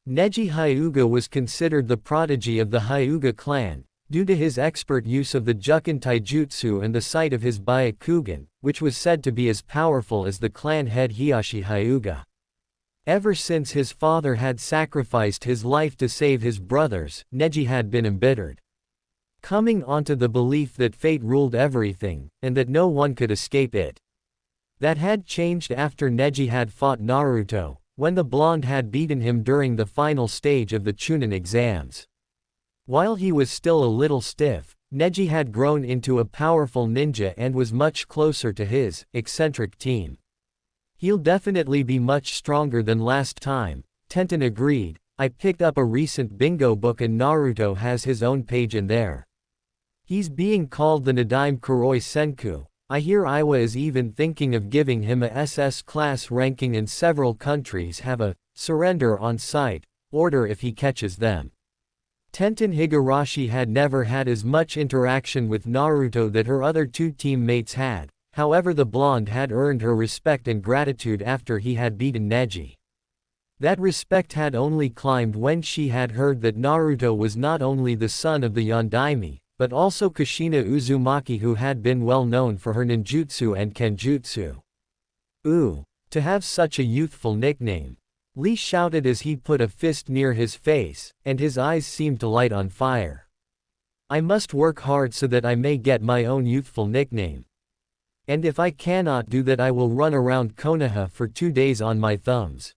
Neji Hyuga was considered the prodigy of the Hyuga clan, due to his expert use of the Juken Taijutsu and the sight of his Byakugan, which was said to be as powerful as the clan head Hiashi Hyuga. Ever since his father had sacrificed his life to save his brothers, Neji had been embittered. Coming onto the belief that fate ruled everything, and that no one could escape it. That had changed after Neji had fought Naruto, when the blonde had beaten him during the final stage of the Chunin exams. While he was still a little stiff, Neji had grown into a powerful ninja and was much closer to his eccentric team. He'll definitely be much stronger than last time, Tenten agreed. I picked up a recent bingo book and Naruto has his own page in there. He's being called the Nadaime Kuroi Senku. I hear Iwa is even thinking of giving him a SS class ranking, and several countries have a surrender on site order if he catches them. Tenten Higurashi had never had as much interaction with Naruto that her other two teammates had, however the blonde had earned her respect and gratitude after he had beaten Neji. That respect had only climbed when she had heard that Naruto was not only the son of the Yondaime, but also Kushina Uzumaki, who had been well known for her ninjutsu and kenjutsu. Ooh, to have such a youthful nickname! Lee shouted as he put a fist near his face, and his eyes seemed to light on fire. I must work hard so that I may get my own youthful nickname. And if I cannot do that, I will run around Konoha for 2 days on my thumbs.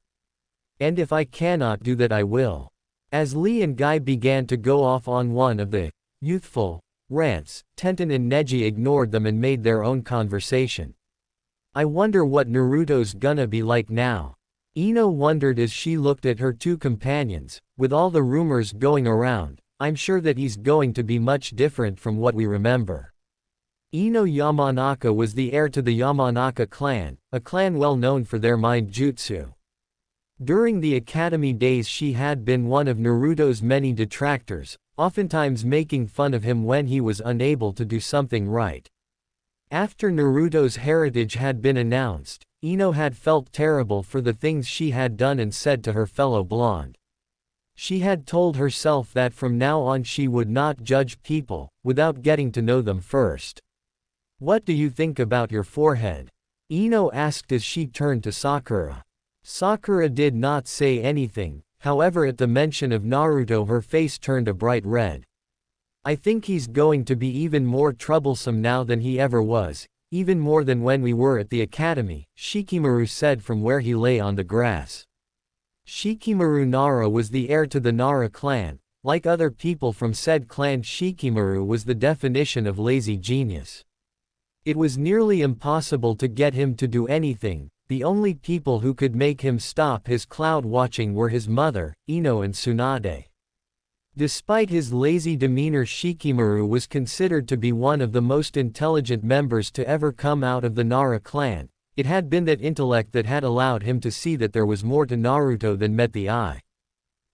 And if I cannot do that, I will. As Lee and Guy began to go off on one of the youthful rants, Tenten and Neji ignored them and made their own conversation. I wonder what Naruto's gonna be like now. Ino wondered as she looked at her two companions. With all the rumors going around, I'm sure that he's going to be much different from what we remember. Ino Yamanaka was the heir to the Yamanaka clan, a clan well known for their mind jutsu. During the academy days she had been one of Naruto's many detractors, oftentimes making fun of him when he was unable to do something right. After Naruto's heritage had been announced, Ino had felt terrible for the things she had done and said to her fellow blonde. She had told herself that from now on she would not judge people, without getting to know them first. What do you think about your forehead? Ino asked as she turned to Sakura. Sakura did not say anything, however at the mention of Naruto her face turned a bright red. I think he's going to be even more troublesome now than he ever was. even more than when we were at the academy," Shikamaru said from where he lay on the grass. Shikamaru Nara was the heir to the Nara clan. Like other people from said clan, Shikamaru was the definition of lazy genius. It was nearly impossible to get him to do anything. The only people who could make him stop his cloud watching were his mother, Ino, and Tsunade. Despite his lazy demeanor, Shikamaru was considered to be one of the most intelligent members to ever come out of the Nara clan. It had been that intellect that had allowed him to see that there was more to Naruto than met the eye.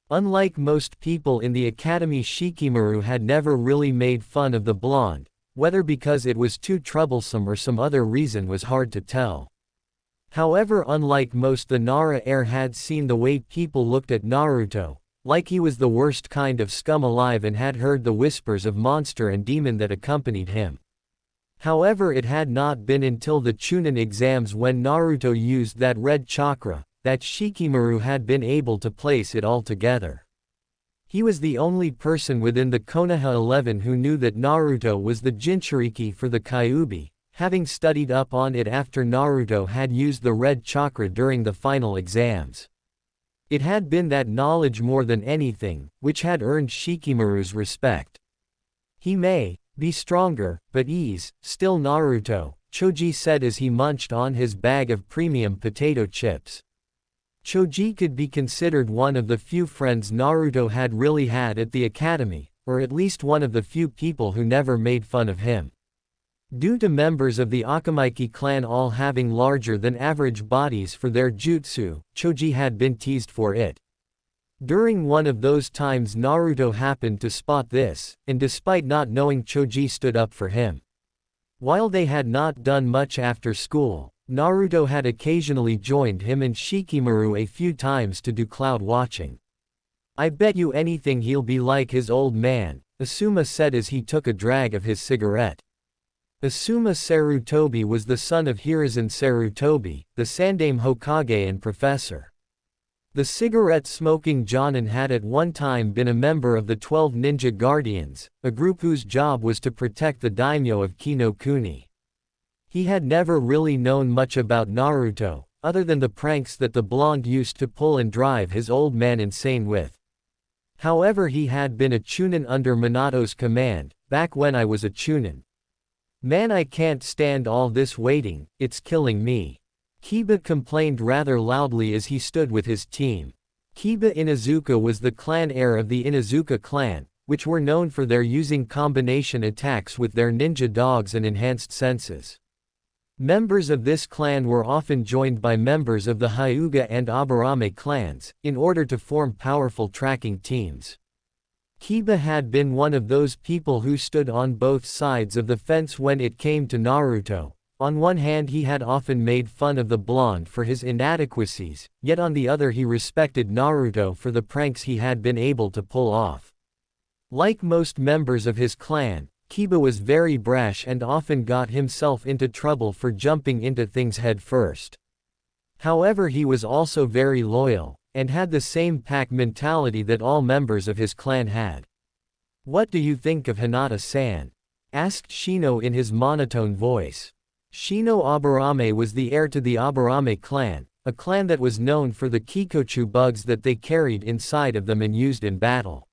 Unlike most people in the academy, Shikamaru had never really made fun of the blonde, whether because it was too troublesome or some other reason was hard to tell. However, unlike most, the Nara heir had seen the way people looked at Naruto, like he was the worst kind of scum alive, and had heard the whispers of monster and demon that accompanied him. However, it had not been until the Chunin exams, when Naruto used that red chakra, that Shikamaru had been able to place it all together. He was the only person within the Konoha 11 who knew that Naruto was the Jinchuriki for the Kyuubi, having studied up on it after Naruto had used the red chakra during the final exams. It had been that knowledge more than anything, which had earned Shikamaru's respect. "He may be stronger, but he's still Naruto," Choji said as he munched on his bag of premium potato chips. Choji could be considered one of the few friends Naruto had really had at the academy, or at least one of the few people who never made fun of him. Due to members of the Akamaiki clan all having larger than average bodies for their jutsu, Choji had been teased for it. During one of those times, Naruto happened to spot this, and despite not knowing, Choji stood up for him. While they had not done much after school, Naruto had occasionally joined him and Shikamaru a few times to do cloud watching. "I bet you anything he'll be like his old man," Asuma said as he took a drag of his cigarette. Asuma Sarutobi was the son of Hiraishin Sarutobi, the Sandaime Hokage and professor. The cigarette-smoking Jonin had at one time been a member of the 12 Ninja Guardians, a group whose job was to protect the daimyo of Kinokuni. He had never really known much about Naruto, other than the pranks that the blonde used to pull and drive his old man insane with. However, he had been a Chunin under Minato's command, back when I was a Chunin. "Man, I can't stand all this waiting, it's killing me," Kiba complained rather loudly as he stood with his team. Kiba Inuzuka was the clan heir of the Inuzuka clan, which were known for their using combination attacks with their ninja dogs and enhanced senses. Members of this clan were often joined by members of the Hyuga and Aburame clans, in order to form powerful tracking teams. Kiba had been one of those people who stood on both sides of the fence when it came to Naruto. On one hand, he had often made fun of the blonde for his inadequacies, yet on the other he respected Naruto for the pranks he had been able to pull off. Like most members of his clan, Kiba was very brash and often got himself into trouble for jumping into things head first. However, he was also very loyal, and had the same pack mentality that all members of his clan had. "What do you think of Hinata-san?" asked Shino in his monotone voice. Shino Aburame was the heir to the Aburame clan, a clan that was known for the Kikochu bugs that they carried inside of them and used in battle.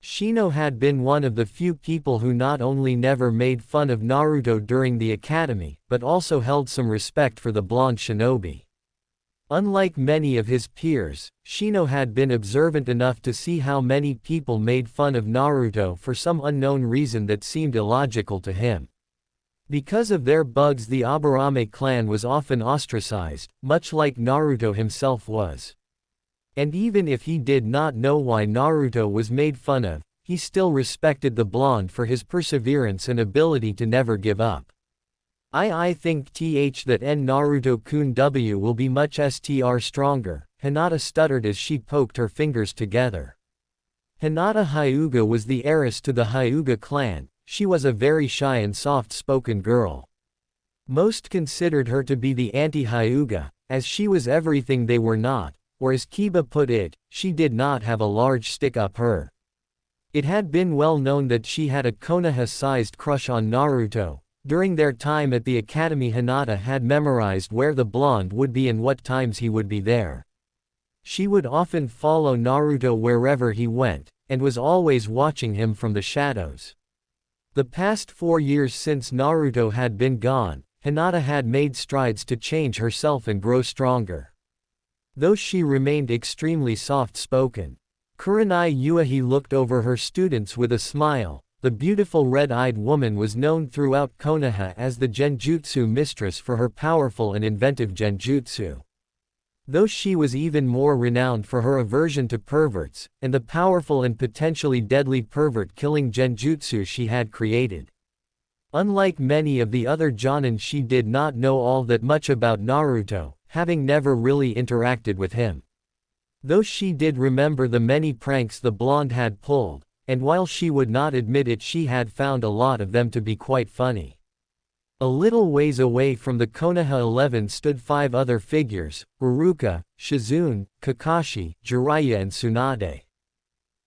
Shino had been one of the few people who not only never made fun of Naruto during the academy, but also held some respect for the blonde shinobi. Unlike many of his peers, Shino had been observant enough to see how many people made fun of Naruto for some unknown reason that seemed illogical to him. Because of their bugs, the Aburame clan was often ostracized, much like Naruto himself was. And even if he did not know why Naruto was made fun of, he still respected the blonde for his perseverance and ability to never give up. I think that Naruto-kun W will be much stronger, Hinata stuttered as she poked her fingers together. Hinata Hyuga was the heiress to the Hyuga clan. She was a very shy and soft-spoken girl. Most considered her to be the anti-Hyuga, as she was everything they were not, or as Kiba put it, she did not have a large stick up her. It had been well known that she had a Konoha-sized crush on Naruto, During their time at the academy, Hinata had memorized where the blonde would be and what times he would be there. She would often follow Naruto wherever he went, and was always watching him from the shadows. The past 4 years since Naruto had been gone, Hinata had made strides to change herself and grow stronger. Though she remained extremely soft-spoken. Kurenai Yuahi looked over her students with a smile. The beautiful red-eyed woman was known throughout Konoha as the Genjutsu mistress for her powerful and inventive genjutsu. Though she was even more renowned for her aversion to perverts, and the powerful and potentially deadly pervert-killing genjutsu she had created. Unlike many of the other Jonin, she did not know all that much about Naruto, having never really interacted with him. Though she did remember the many pranks the blonde had pulled, and while she would not admit it, she had found a lot of them to be quite funny. A little ways away from the Konoha 11 stood 5 other figures: Iruka, Shizune, Kakashi, Jiraiya and Tsunade.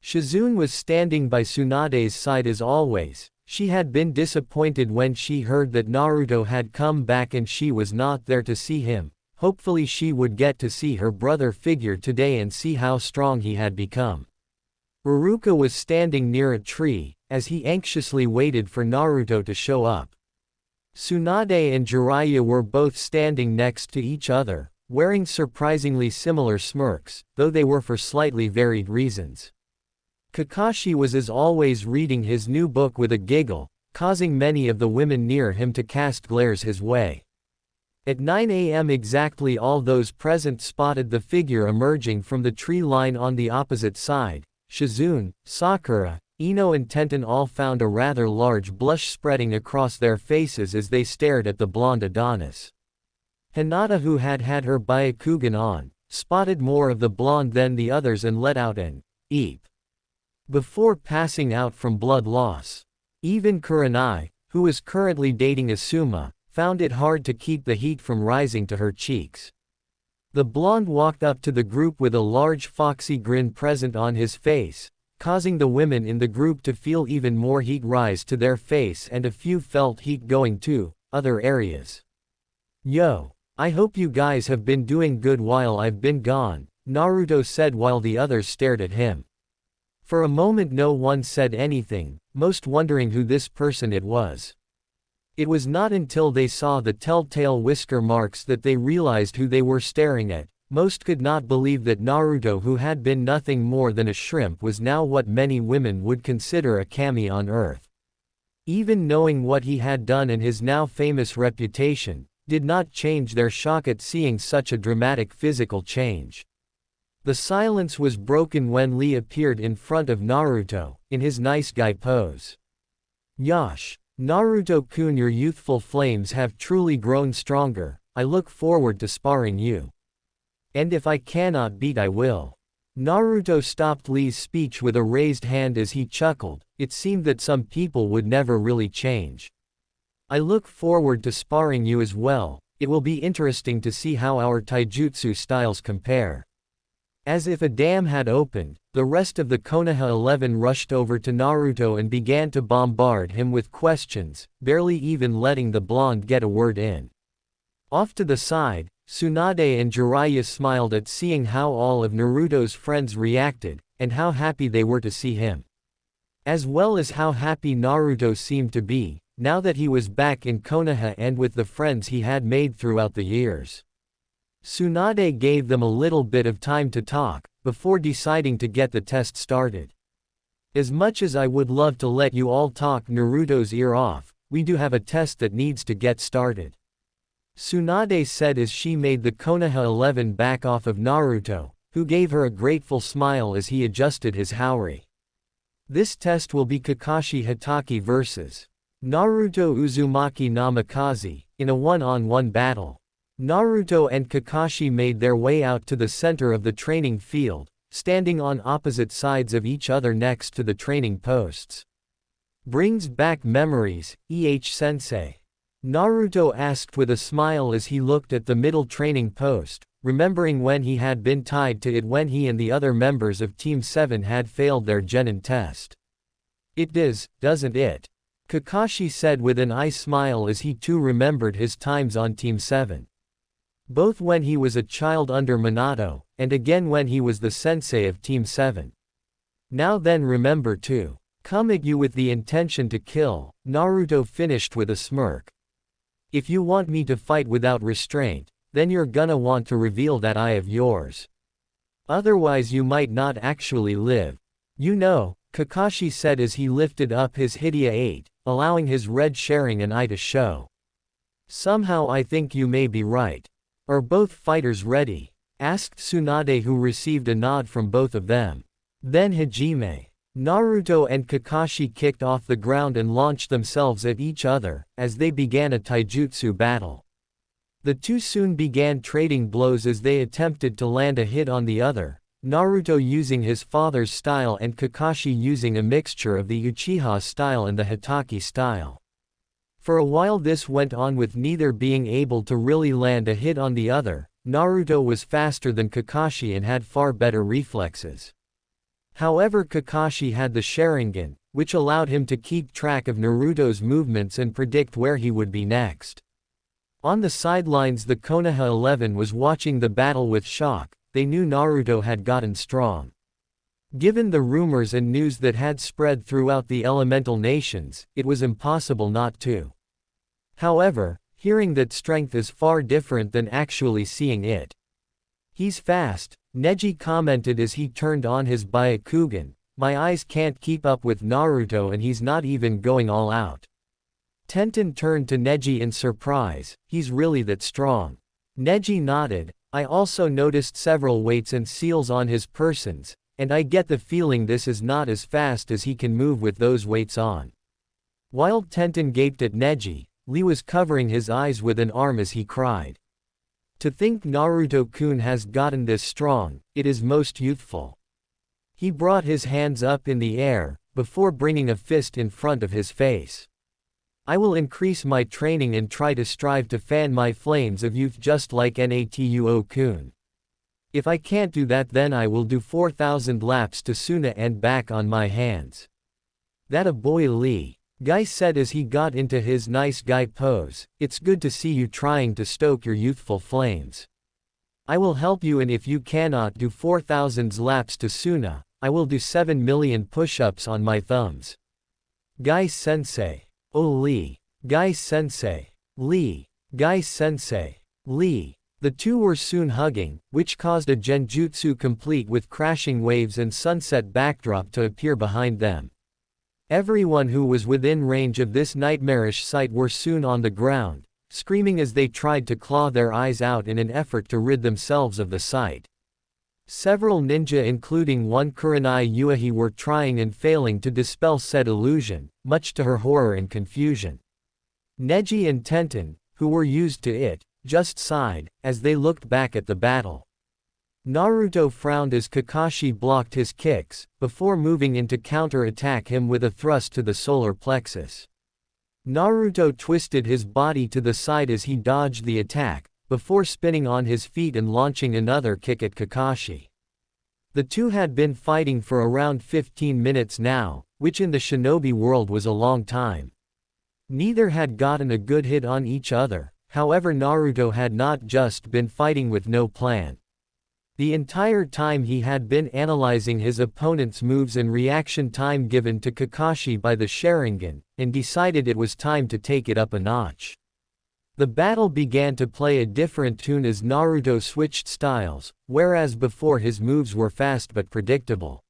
Shizune was standing by Tsunade's side as always. She had been disappointed when she heard that Naruto had come back and she was not there to see him. Hopefully she would get to see her brother figure today and see how strong he had become. Iruka was standing near a tree, as he anxiously waited for Naruto to show up. Tsunade and Jiraiya were both standing next to each other, wearing surprisingly similar smirks, though they were for slightly varied reasons. Kakashi was as always reading his new book with a giggle, causing many of the women near him to cast glares his way. At 9 a.m. exactly, all those present spotted the figure emerging from the tree line on the opposite side. Shizune, Sakura, Ino and Tenten all found a rather large blush spreading across their faces as they stared at the blonde Adonis. Hinata, who had had her Byakugan on, spotted more of the blonde than the others and let out an eep before passing out from blood loss. Even Kurenai, who was currently dating Asuma, found it hard to keep the heat from rising to her cheeks. The blonde walked up to the group with a large foxy grin present on his face, causing the women in the group to feel even more heat rise to their face, and a few felt heat going to other areas. "Yo, I hope you guys have been doing good while I've been gone," Naruto said while the others stared at him. For a moment no one said anything, most wondering who this person it was. It was not until they saw the telltale whisker marks that they realized who they were staring at. Most could not believe that Naruto, who had been nothing more than a shrimp, was now what many women would consider a kami on Earth. Even knowing what he had done and his now famous reputation, did not change their shock at seeing such a dramatic physical change. The silence was broken when Lee appeared in front of Naruto, in his nice guy pose. "Yosh, Naruto-kun, your youthful flames have truly grown stronger. I look forward to sparring you. And if I cannot beat, I will." Naruto stopped Lee's speech with a raised hand as he chuckled. It seemed that some people would never really change. "I look forward to sparring you as well. It will be interesting to see how our taijutsu styles compare." As if a dam had opened, the rest of the Konoha 11 rushed over to Naruto and began to bombard him with questions, barely even letting the blonde get a word in. Off to the side, Tsunade and Jiraiya smiled at seeing how all of Naruto's friends reacted, and how happy they were to see him. As well as how happy Naruto seemed to be, now that he was back in Konoha and with the friends he had made throughout the years. Tsunade gave them a little bit of time to talk, before deciding to get the test started. "As much as I would love to let you all talk Naruto's ear off, we do have a test that needs to get started," Tsunade said as she made the Konoha 11 back off of Naruto, who gave her a grateful smile as he adjusted his haori. "This test will be Kakashi Hatake vs. Naruto Uzumaki Namikaze, in a one-on-one battle." Naruto and Kakashi made their way out to the center of the training field, standing on opposite sides of each other next to the training posts. "Brings back memories, sensei?" Naruto asked with a smile as he looked at the middle training post, remembering when he had been tied to it when he and the other members of Team 7 had failed their genin test. "It does, doesn't it?" Kakashi said with an eye smile as he too remembered his times on Team 7. Both when he was a child under Minato, and again when he was the sensei of Team 7. Now then remember to come at you with the intention to kill, Naruto finished with a smirk. If you want me to fight without restraint, then you're gonna want to reveal that eye of yours. Otherwise you might not actually live. You know, Kakashi said as he lifted up his Ep-8, allowing his red Sharingan eye to show. Somehow I think you may be right. Are both fighters ready? Asked Tsunade, who received a nod from both of them. Then Hajime, Naruto and Kakashi kicked off the ground and launched themselves at each other, as they began a taijutsu battle. The two soon began trading blows as they attempted to land a hit on the other, Naruto using his father's style and Kakashi using a mixture of the Uchiha style and the Hitaki style. For a while this went on with neither being able to really land a hit on the other. Naruto was faster than Kakashi and had far better reflexes. However, Kakashi had the Sharingan, which allowed him to keep track of Naruto's movements and predict where he would be next. On the sidelines, the Konoha 11 was watching the battle with shock. They knew Naruto had gotten strong. Given the rumors and news that had spread throughout the elemental nations, it was impossible not to. However, hearing that strength is far different than actually seeing it. He's fast, Neji commented as he turned on his Byakugan. My eyes can't keep up with Naruto and he's not even going all out. Tenten turned to Neji in surprise, he's really that strong. Neji nodded, I also noticed several weights and seals on his persons, and I get the feeling this is not as fast as he can move with those weights on. While Tenten gaped at Neji, Lee was covering his eyes with an arm as he cried. To think Naruto-kun has gotten this strong, it is most youthful. He brought his hands up in the air, before bringing a fist in front of his face. I will increase my training and try to strive to fan my flames of youth just like Natuo-kun. If I can't do that, then I will do 4,000 laps to Suna and back on my hands. That a boy, Lee, Guy said as he got into his nice guy pose. It's good to see you trying to stoke your youthful flames. I will help you, and if you cannot do 4,000 laps to Suna, I will do 7 million push-ups on my thumbs. Guy sensei. Oh Lee. Guy sensei. Lee. Guy sensei. Lee. The two were soon hugging, which caused a genjutsu complete with crashing waves and sunset backdrop to appear behind them. Everyone who was within range of this nightmarish sight were soon on the ground, screaming as they tried to claw their eyes out in an effort to rid themselves of the sight. Several ninja, including one Kurenai Yuahi, were trying and failing to dispel said illusion, much to her horror and confusion. Neji and Tenten, who were used to it, just sighed, as they looked back at the battle. Naruto frowned as Kakashi blocked his kicks, before moving in to counter-attack him with a thrust to the solar plexus. Naruto twisted his body to the side as he dodged the attack, before spinning on his feet and launching another kick at Kakashi. The two had been fighting for around 15 minutes now, which in the shinobi world was a long time. Neither had gotten a good hit on each other. However, Naruto had not just been fighting with no plan. The entire time he had been analyzing his opponent's moves and reaction time given to Kakashi by the Sharingan, and decided it was time to take it up a notch. The battle began to play a different tune as Naruto switched styles, whereas before his moves were fast but predictable.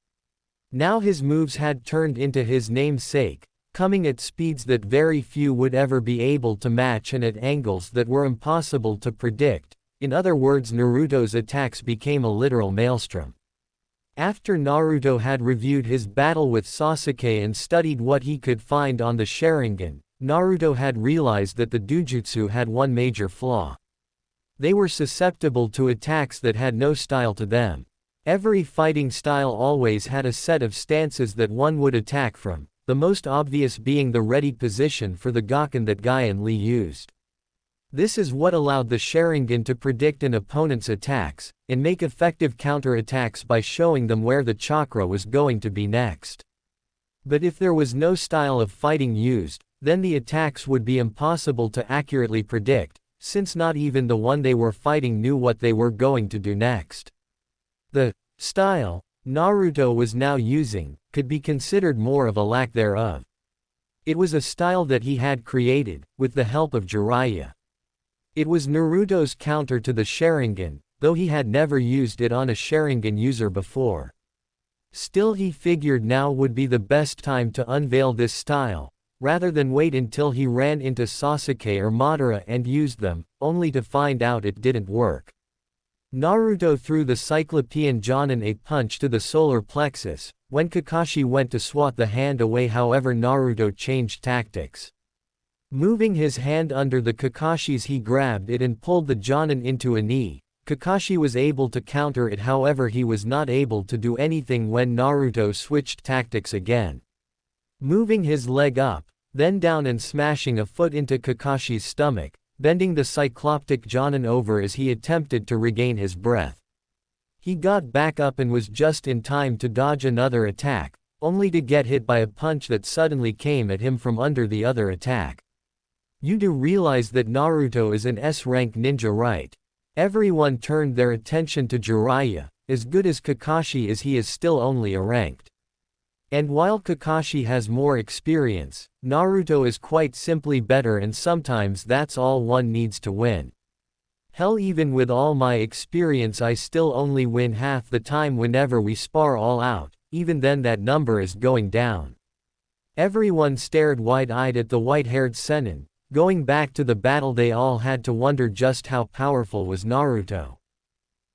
Now his moves had turned into his namesake, coming at speeds that very few would ever be able to match and at angles that were impossible to predict. In other words, Naruto's attacks became a literal maelstrom. After Naruto had reviewed his battle with Sasuke and studied what he could find on the Sharingan, Naruto had realized that the Dojutsu had one major flaw. They were susceptible to attacks that had no style to them. Every fighting style always had a set of stances that one would attack from, the most obvious being the ready position for the Gakken that Guy and Lee used. This is what allowed the Sharingan to predict an opponent's attacks, and make effective counter-attacks by showing them where the chakra was going to be next. But if there was no style of fighting used, then the attacks would be impossible to accurately predict, since not even the one they were fighting knew what they were going to do next. The style Naruto was now using could be considered more of a lack thereof. It was a style that he had created, with the help of Jiraiya. It was Naruto's counter to the Sharingan, though he had never used it on a Sharingan user before. Still, he figured now would be the best time to unveil this style, rather than wait until he ran into Sasuke or Madara and used them, only to find out it didn't work. Naruto threw the Cyclopean Jonin a punch to the solar plexus, when Kakashi went to swat the hand away. However, Naruto changed tactics. Moving his hand under the Kakashi's, he grabbed it and pulled the Jonin into a knee. Kakashi was able to counter it, however he was not able to do anything when Naruto switched tactics again. Moving his leg up, then down and smashing a foot into Kakashi's stomach, bending the cycloptic Jonin over as he attempted to regain his breath. He got back up and was just in time to dodge another attack, only to get hit by a punch that suddenly came at him from under the other attack. You do realize that Naruto is an S-rank ninja, right? Everyone turned their attention to Jiraiya. As good as Kakashi is, he is still only a ranked. And while Kakashi has more experience, Naruto is quite simply better, and sometimes that's all one needs to win. Hell, even with all my experience I still only win half the time whenever we spar all out, even then that number is going down. Everyone stared wide-eyed at the white-haired Sennin. Going back to the battle, they all had to wonder just how powerful was Naruto.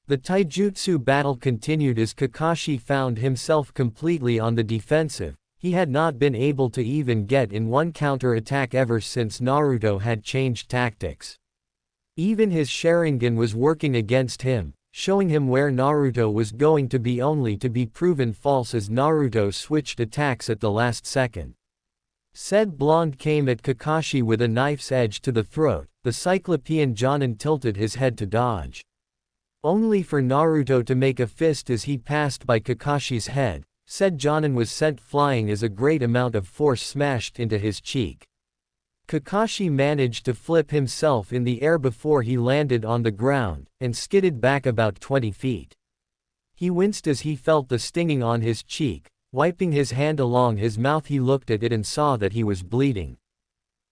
The taijutsu battle continued as Kakashi found himself completely on the defensive. He had not been able to even get in one counter-attack ever since Naruto had changed tactics. Even his Sharingan was working against him, showing him where Naruto was going to be, only to be proven false as Naruto switched attacks at the last second. Said blonde came at Kakashi with a knife's edge to the throat. The Cyclopean Jonin tilted his head to dodge, only for Naruto to make a fist as he passed by Kakashi's head. Said Jonin was sent flying as a great amount of force smashed into his cheek. Kakashi managed to flip himself in the air before he landed on the ground, and skidded back about 20 feet. He winced as he felt the stinging on his cheek. Wiping his hand along his mouth, he looked at it and saw that he was bleeding.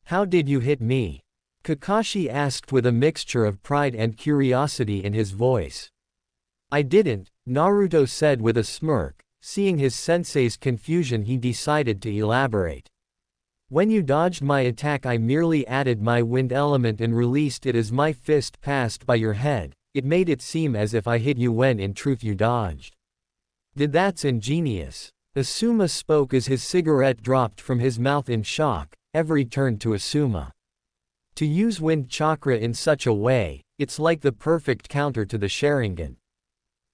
"How did you hit me?" Kakashi asked with a mixture of pride and curiosity in his voice. "I didn't," Naruto said with a smirk. Seeing his sensei's confusion, he decided to elaborate. "When you dodged my attack, I merely added my wind element and released it as my fist passed by your head. It made it seem as if I hit you when in truth you dodged. That's ingenious." Asuma spoke as his cigarette dropped from his mouth in shock. Every turned to Asuma. "To use wind chakra in such a way, it's like the perfect counter to the Sharingan."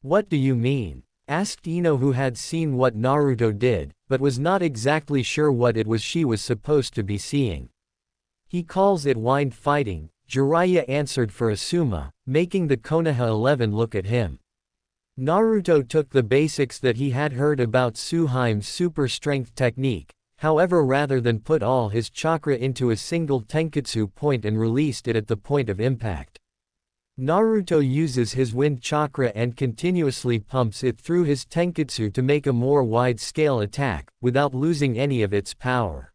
"What do you mean?" asked Ino, who had seen what Naruto did, but was not exactly sure what it was she was supposed to be seeing. "He calls it wind fighting," Jiraiya answered for Asuma, making the Konoha 11 look at him. Naruto took the basics that he had heard about Suheim's super strength technique. However, rather than put all his chakra into a single tenketsu point and released it at the point of impact, Naruto uses his wind chakra and continuously pumps it through his tenketsu to make a more wide-scale attack, without losing any of its power.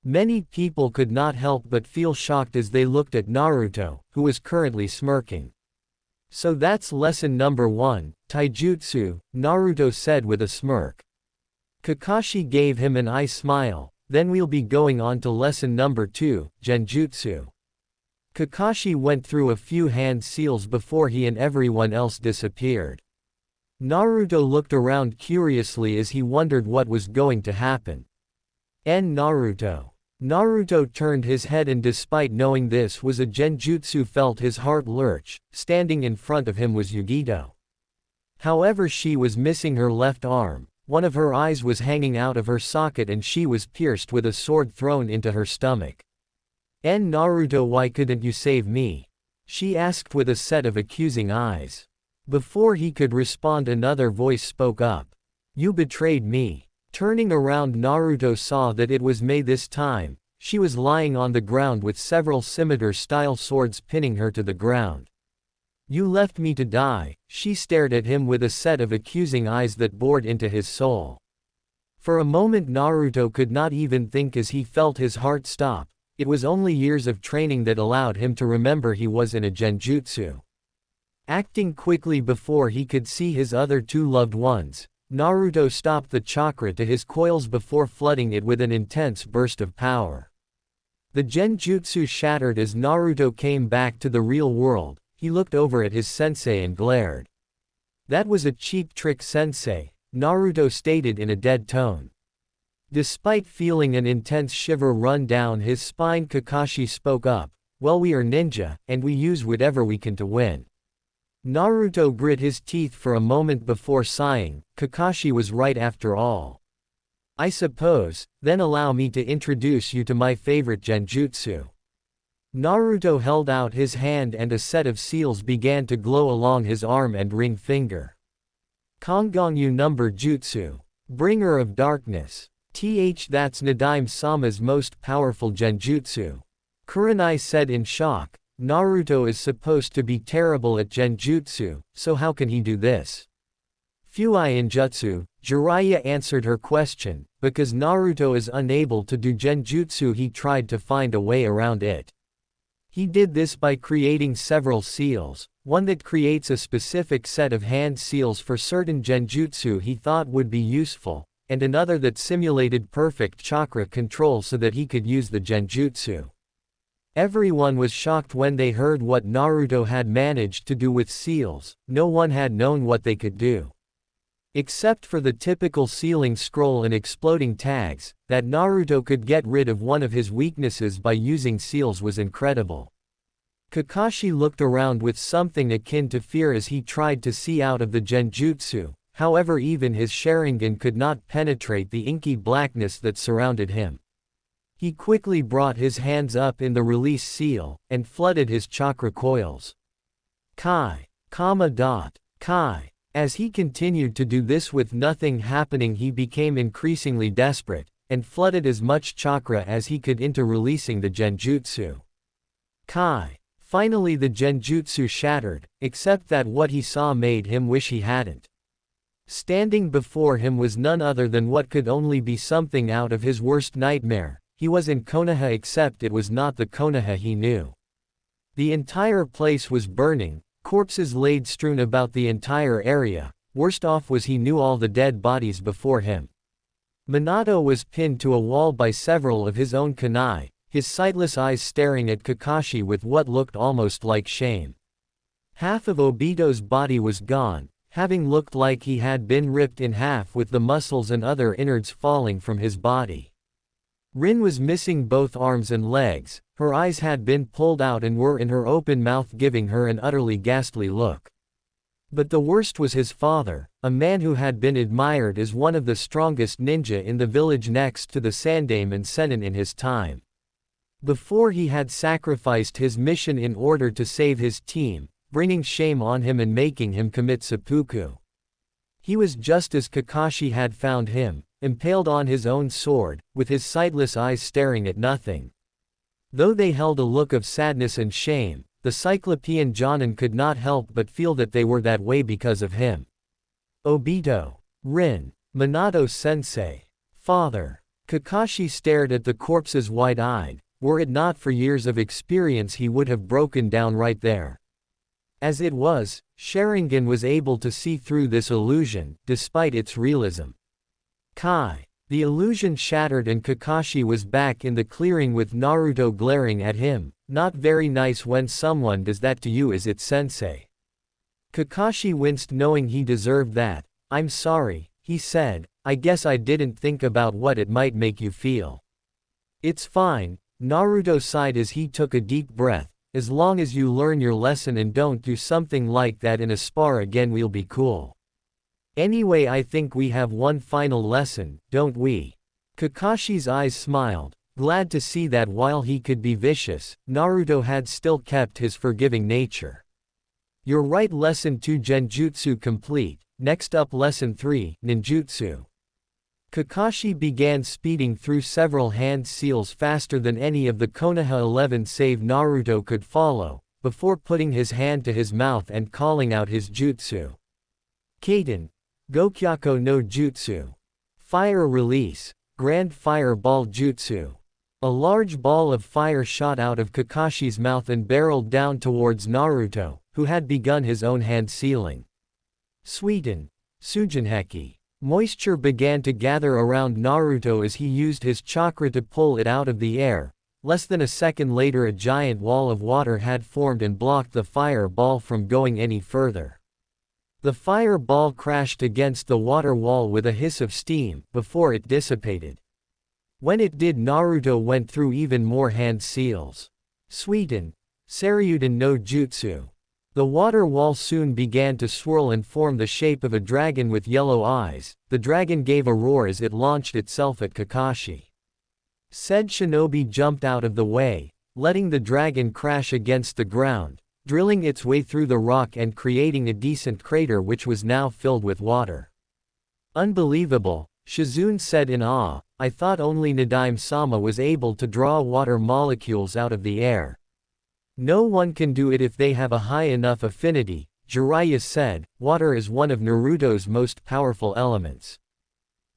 Many people could not help but feel shocked as they looked at Naruto, who was currently smirking. "So that's lesson number 1, taijutsu," Naruto said with a smirk. Kakashi gave him an eye smile. "Then we'll be going on to lesson number 2, genjutsu." Kakashi went through a few hand seals before he and everyone else disappeared. Naruto looked around curiously as he wondered what was going to happen. Naruto. Naruto turned his head, and despite knowing this was a genjutsu, felt his heart lurch. Standing in front of him was Yugito. However, she was missing her left arm. One of her eyes was hanging out of her socket and she was pierced with a sword thrown into her stomach. Naruto, why couldn't you save me?" she asked with a set of accusing eyes. Before he could respond, another voice spoke up. "You betrayed me." Turning around, Naruto saw that it was Mei this time. She was lying on the ground with several scimitar-style swords pinning her to the ground. You left me to die, she stared at him with a set of accusing eyes that bored into his soul. For a moment Naruto could not even think as he felt his heart stop. It was only years of training that allowed him to remember he was in a genjutsu. Acting quickly before he could see his other two loved ones, Naruto stopped the chakra to his coils before flooding it with an intense burst of power. The genjutsu shattered as Naruto came back to the real world. He looked over at his sensei and glared. That was a cheap trick, sensei, Naruto stated in a dead tone. Despite feeling an intense shiver run down his spine, Kakashi spoke up. Well, we are ninja, and we use whatever we can to win. Naruto grit his teeth for a moment before sighing. Kakashi was right after all. I suppose, then allow me to introduce you to my favorite genjutsu. Naruto held out his hand and a set of seals began to glow along his arm and ring finger. Kongongyu number jutsu. Bringer of darkness. That's Nadaime-sama's most powerful genjutsu. Kurenai said in shock. Naruto is supposed to be terrible at genjutsu, so how can he do this? Fuiinjutsu, Jiraiya answered her question. Because Naruto is unable to do genjutsu, he tried to find a way around it. He did this by creating several seals, one that creates a specific set of hand seals for certain genjutsu he thought would be useful, and another that simulated perfect chakra control so that he could use the genjutsu. Everyone was shocked when they heard what Naruto had managed to do with seals. No one had known what they could do. Except for the typical sealing scroll and exploding tags, that Naruto could get rid of one of his weaknesses by using seals was incredible. Kakashi looked around with something akin to fear as he tried to see out of the genjutsu. However, even his Sharingan could not penetrate the inky blackness that surrounded him. He quickly brought his hands up in the release seal, and flooded his chakra coils. Kai. Kai. As he continued to do this with nothing happening, he became increasingly desperate, and flooded as much chakra as he could into releasing the genjutsu. Kai. Finally the genjutsu shattered, except that what he saw made him wish he hadn't. Standing before him was none other than what could only be something out of his worst nightmare. He was in Konoha, except it was not the Konoha he knew. The entire place was burning. Corpses laid strewn about the entire area. Worst off was he knew all the dead bodies before him. Minato was pinned to a wall by several of his own kunai, his sightless eyes staring at Kakashi with what looked almost like shame. Half of Obito's body was gone, having looked like he had been ripped in half with the muscles and other innards falling from his body. Rin was missing both arms and legs. Her eyes had been pulled out and were in her open mouth, giving her an utterly ghastly look. But the worst was his father, a man who had been admired as one of the strongest ninja in the village next to the Sandaime and Sennin in his time. Before he had sacrificed his mission in order to save his team, bringing shame on him and making him commit seppuku. He was just as Kakashi had found him, impaled on his own sword, with his sightless eyes staring at nothing. Though they held a look of sadness and shame, the Cyclopean Jonin could not help but feel that they were that way because of him. Obito. Rin. Minato-sensei. Father. Kakashi stared at the corpses wide-eyed. Were it not for years of experience, he would have broken down right there. As it was, Sharingan was able to see through this illusion, despite its realism. Kai. The illusion shattered and Kakashi was back in the clearing with Naruto glaring at him. Not very nice when someone does that to you, is it, sensei? Kakashi winced knowing he deserved that. I'm sorry, he said, I guess I didn't think about what it might make you feel. It's fine, Naruto sighed as he took a deep breath. As long as you learn your lesson and don't do something like that in a spar again, we'll be cool. Anyway, I think we have one final lesson, don't we? Kakashi's eyes smiled, glad to see that while he could be vicious, Naruto had still kept his forgiving nature. You're right. Lesson 2 Genjutsu complete. Next up, Lesson 3 Ninjutsu. Kakashi began speeding through several hand seals faster than any of the Konoha 11 save Naruto could follow, before putting his hand to his mouth and calling out his jutsu. Kaiten, Gokyaku no Jutsu. Fire Release, Grand Fire Ball Jutsu. A large ball of fire shot out of Kakashi's mouth and barreled down towards Naruto, who had begun his own hand sealing. Sweeten, Sujinheki. Moisture began to gather around Naruto as he used his chakra to pull it out of the air. Less than a second later, a giant wall of water had formed and blocked the fire ball from going any further. The fire ball crashed against the water wall with a hiss of steam before it dissipated. When it did, Naruto went through even more hand seals. Sweeten, Saryuden no Jutsu. The water wall soon began to swirl and form the shape of a dragon with yellow eyes. The dragon gave a roar as it launched itself at Kakashi. Said shinobi jumped out of the way, letting the dragon crash against the ground, drilling its way through the rock and creating a decent crater which was now filled with water. Unbelievable, Shizune said in awe. I thought only Nadaime-sama was able to draw water molecules out of the air. No one can do it if they have a high enough affinity, Jiraiya said. Water is one of Naruto's most powerful elements.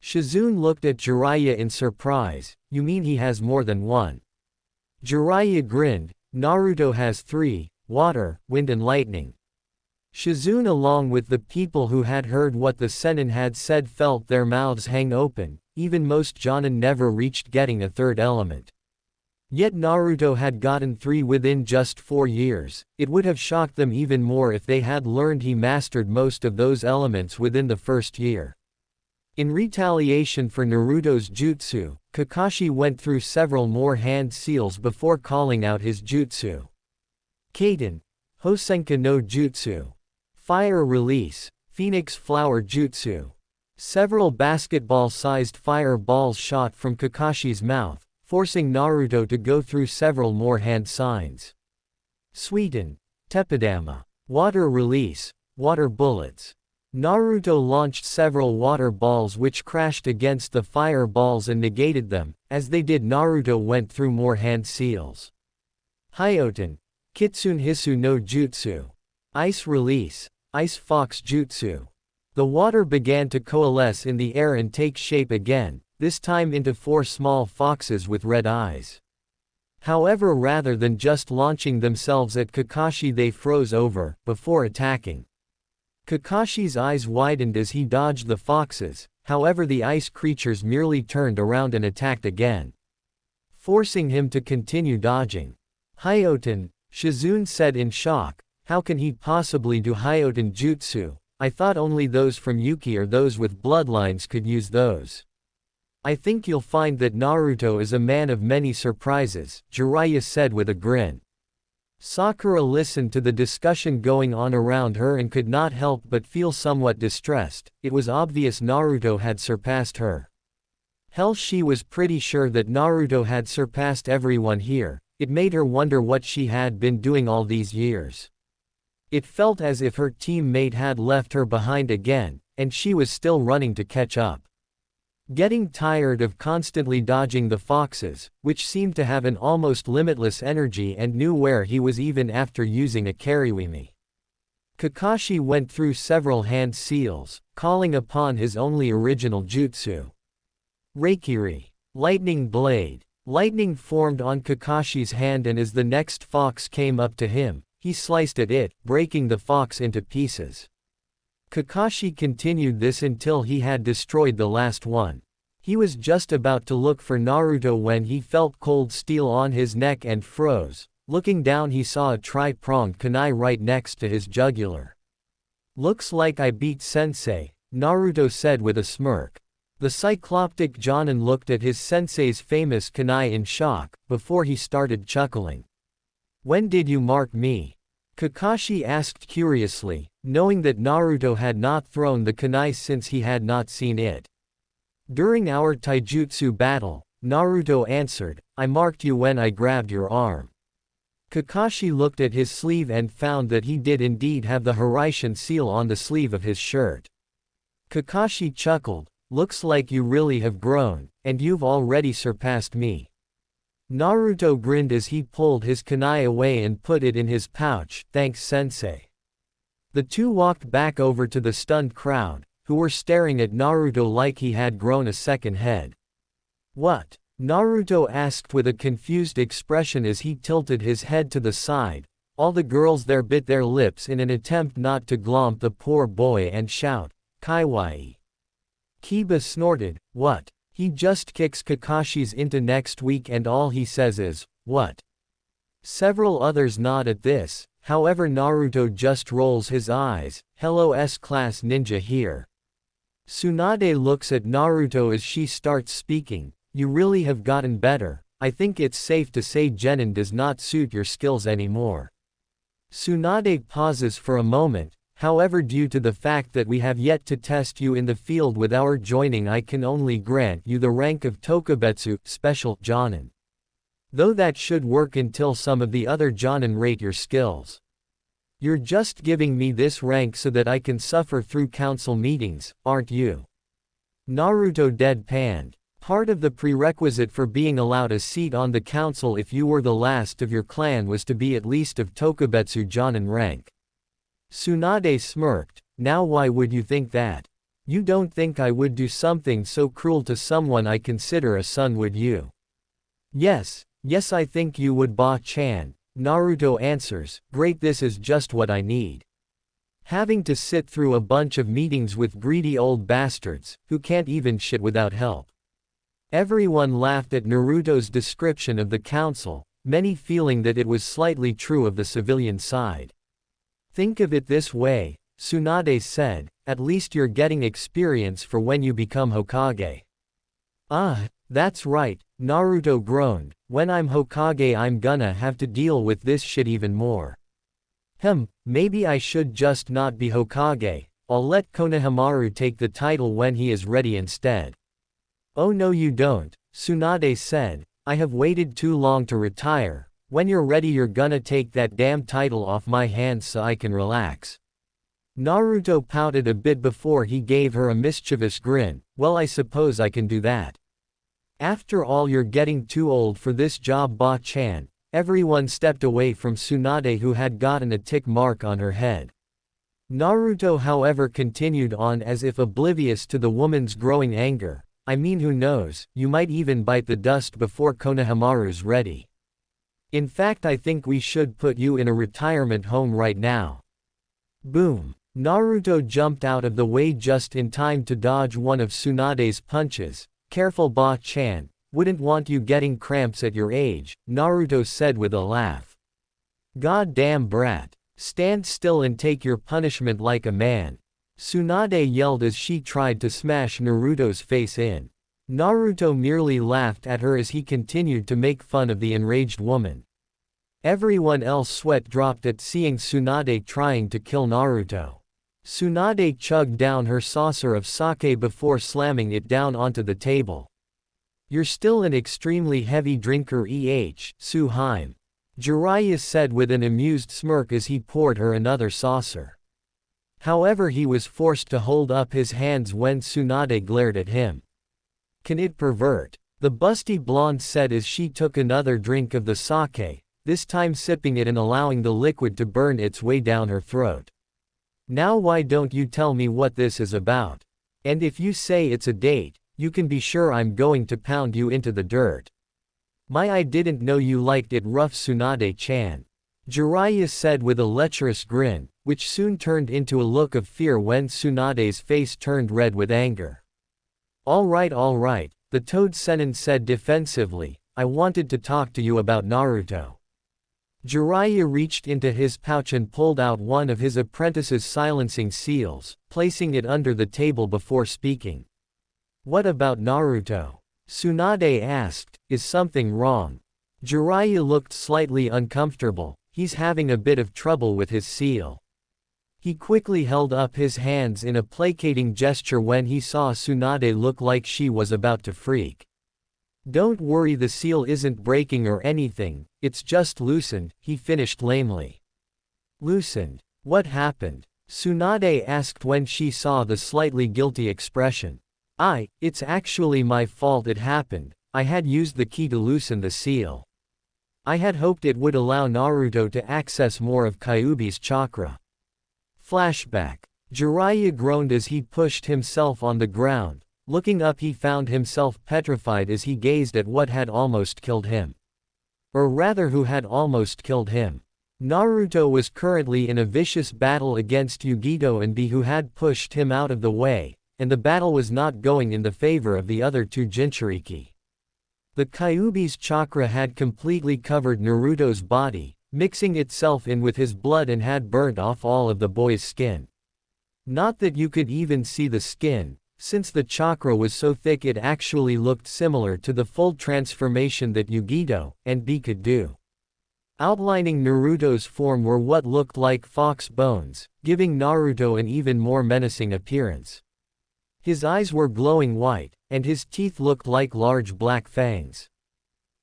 Shizune looked at Jiraiya in surprise. You mean he has more than one? Jiraiya grinned. Naruto has three: water, wind and lightning. Shizune, along with the people who had heard what the Sennin had said, felt their mouths hang open. Even most Jonin never reached getting a third element. Yet Naruto had gotten three within just 4 years. It would have shocked them even more if they had learned he mastered most of those elements within the first year. In retaliation for Naruto's jutsu, Kakashi went through several more hand seals before calling out his jutsu. Kaiten, Hosenka no Jutsu. Fire Release, Phoenix Flower Jutsu. Several basketball-sized fire balls shot from Kakashi's mouth, forcing Naruto to go through several more hand signs. Sweeten, Tepidama. Water Release, Water Bullets. Naruto launched several water balls which crashed against the fire balls and negated them. As they did, Naruto went through more hand seals. Hyoten, Kitsune Hisu no Jutsu. Ice Release, Ice Fox Jutsu. The water began to coalesce in the air and take shape again, this time into 4 small foxes with red eyes. However, rather than just launching themselves at Kakashi, they froze over, before attacking. Kakashi's eyes widened as he dodged the foxes. However, the ice creatures merely turned around and attacked again, forcing him to continue dodging. Hyoten, Shizune said in shock. How can he possibly do Hyoten Jutsu? I thought only those from Yuki or those with bloodlines could use those. I think you'll find that Naruto is a man of many surprises, Jiraiya said with a grin. Sakura listened to the discussion going on around her and could not help but feel somewhat distressed. It was obvious Naruto had surpassed her. Hell, she was pretty sure that Naruto had surpassed everyone here. It made her wonder what she had been doing all these years. It felt as if her teammate had left her behind again, and she was still running to catch up. Getting tired of constantly dodging the foxes, which seemed to have an almost limitless energy and knew where he was even after using a Kariwimi. Kakashi went through several hand seals, calling upon his only original jutsu. Reikiri. Lightning Blade. Lightning formed on Kakashi's hand, and as the next fox came up to him, he sliced at it, breaking the fox into pieces. Kakashi continued this until he had destroyed the last one. He was just about to look for Naruto when he felt cold steel on his neck and froze. Looking down, he saw a tri-pronged kunai right next to his jugular. Looks like I beat sensei, Naruto said with a smirk. The cycloptic Jonin looked at his sensei's famous kunai in shock, before he started chuckling. When did you mark me? Kakashi asked curiously, knowing that Naruto had not thrown the kunai since he had not seen it. During our taijutsu battle, Naruto answered, I marked you when I grabbed your arm. Kakashi looked at his sleeve and found that he did indeed have the Hiraishin seal on the sleeve of his shirt. Kakashi chuckled, looks like you really have grown, and you've already surpassed me. Naruto grinned as he pulled his kunai away and put it in his pouch. Thanks sensei. The two walked back over to the stunned crowd, who were staring at Naruto like he had grown a second head. What? Naruto asked with a confused expression as he tilted his head to the side. All the girls there bit their lips in an attempt not to glomp the poor boy and shout, "Kawaii." Kiba snorted, "What? He just kicks Kakashi's into next week and all he says is, what?" Several others nod at this, however Naruto just rolls his eyes. Hello S-class ninja here. Tsunade looks at Naruto as she starts speaking. You really have gotten better. I think it's safe to say Genin does not suit your skills anymore. Tsunade pauses for a moment, however due to the fact that we have yet to test you in the field with our joining I can only grant you the rank of Tokubetsu, Special Jonin. Though that should work until some of the other Jonin rate your skills. You're just giving me this rank so that I can suffer through council meetings, aren't you? Naruto deadpanned. Part of the prerequisite for being allowed a seat on the council if you were the last of your clan was to be at least of Tokubetsu Jonin rank. Tsunade smirked. Now why would you think that? You don't think I would do something so cruel to someone I consider a son, would you? Yes I think you would, Ba-chan. Naruto answers. Great, this is just what I need. Having to sit through a bunch of meetings with greedy old bastards, who can't even shit without help. Everyone laughed at Naruto's description of the council, many feeling that it was slightly true of the civilian side. Think of it this way, Tsunade said, at least you're getting experience for when you become Hokage. That's right, Naruto groaned, when I'm Hokage I'm gonna have to deal with this shit even more. Maybe I should just not be Hokage, I'll let Konohamaru take the title when he is ready instead. Oh no you don't, Tsunade said, I have waited too long to retire. When you're ready you're gonna take that damn title off my hands so I can relax. Naruto pouted a bit before he gave her a mischievous grin. Well, I suppose I can do that. After all, you're getting too old for this job, Ba-chan. Everyone stepped away from Tsunade, who had gotten a tick mark on her head. Naruto however continued on as if oblivious to the woman's growing anger. I mean, who knows, you might even bite the dust before Konohamaru's ready. In fact, I think we should put you in a retirement home right now. Boom. Naruto jumped out of the way just in time to dodge one of Tsunade's punches. Careful, Ba-chan, wouldn't want you getting cramps at your age, Naruto said with a laugh. God damn brat. Stand still and take your punishment like a man. Tsunade yelled as she tried to smash Naruto's face in. Naruto merely laughed at her as he continued to make fun of the enraged woman. Everyone else sweat dropped at seeing Tsunade trying to kill Naruto. Tsunade chugged down her saucer of sake before slamming it down onto the table. You're still an extremely heavy drinker, Suheim. Jiraiya said with an amused smirk as he poured her another saucer. However, he was forced to hold up his hands when Tsunade glared at him. Can it pervert? The busty blonde said as she took another drink of the sake, this time sipping it and allowing the liquid to burn its way down her throat. Now why don't you tell me what this is about? And if you say it's a date, you can be sure I'm going to pound you into the dirt. I didn't know you liked it rough, Tsunade-chan. Jiraiya said with a lecherous grin, which soon turned into a look of fear when Tsunade's face turned red with anger. Alright, the Toad Sennin said defensively, I wanted to talk to you about Naruto. Jiraiya reached into his pouch and pulled out one of his apprentice's silencing seals, placing it under the table before speaking. What about Naruto? Tsunade asked, is something wrong? Jiraiya looked slightly uncomfortable, he's having a bit of trouble with his seal. He quickly held up his hands in a placating gesture when he saw Tsunade look like she was about to freak. Don't worry, the seal isn't breaking or anything, it's just loosened, he finished lamely. Loosened? What happened? Tsunade asked when she saw the slightly guilty expression. It's actually my fault it happened. I had used the key to loosen the seal. I had hoped it would allow Naruto to access more of Kyuubi's chakra. Flashback. Jiraiya groaned as he pushed himself on the ground. Looking up, he found himself petrified as he gazed at what had almost killed him. Or rather, who had almost killed him. Naruto was currently in a vicious battle against Yugito and B, who had pushed him out of the way, and the battle was not going in the favor of the other two Jinchuriki. The Kyuubi's chakra had completely covered Naruto's body, mixing itself in with his blood, and had burnt off all of the boy's skin. Not that you could even see the skin, since the chakra was so thick it actually looked similar to the full transformation that Yugito and B could do. Outlining Naruto's form were what looked like fox bones, giving Naruto an even more menacing appearance. His eyes were glowing white, and his teeth looked like large black fangs.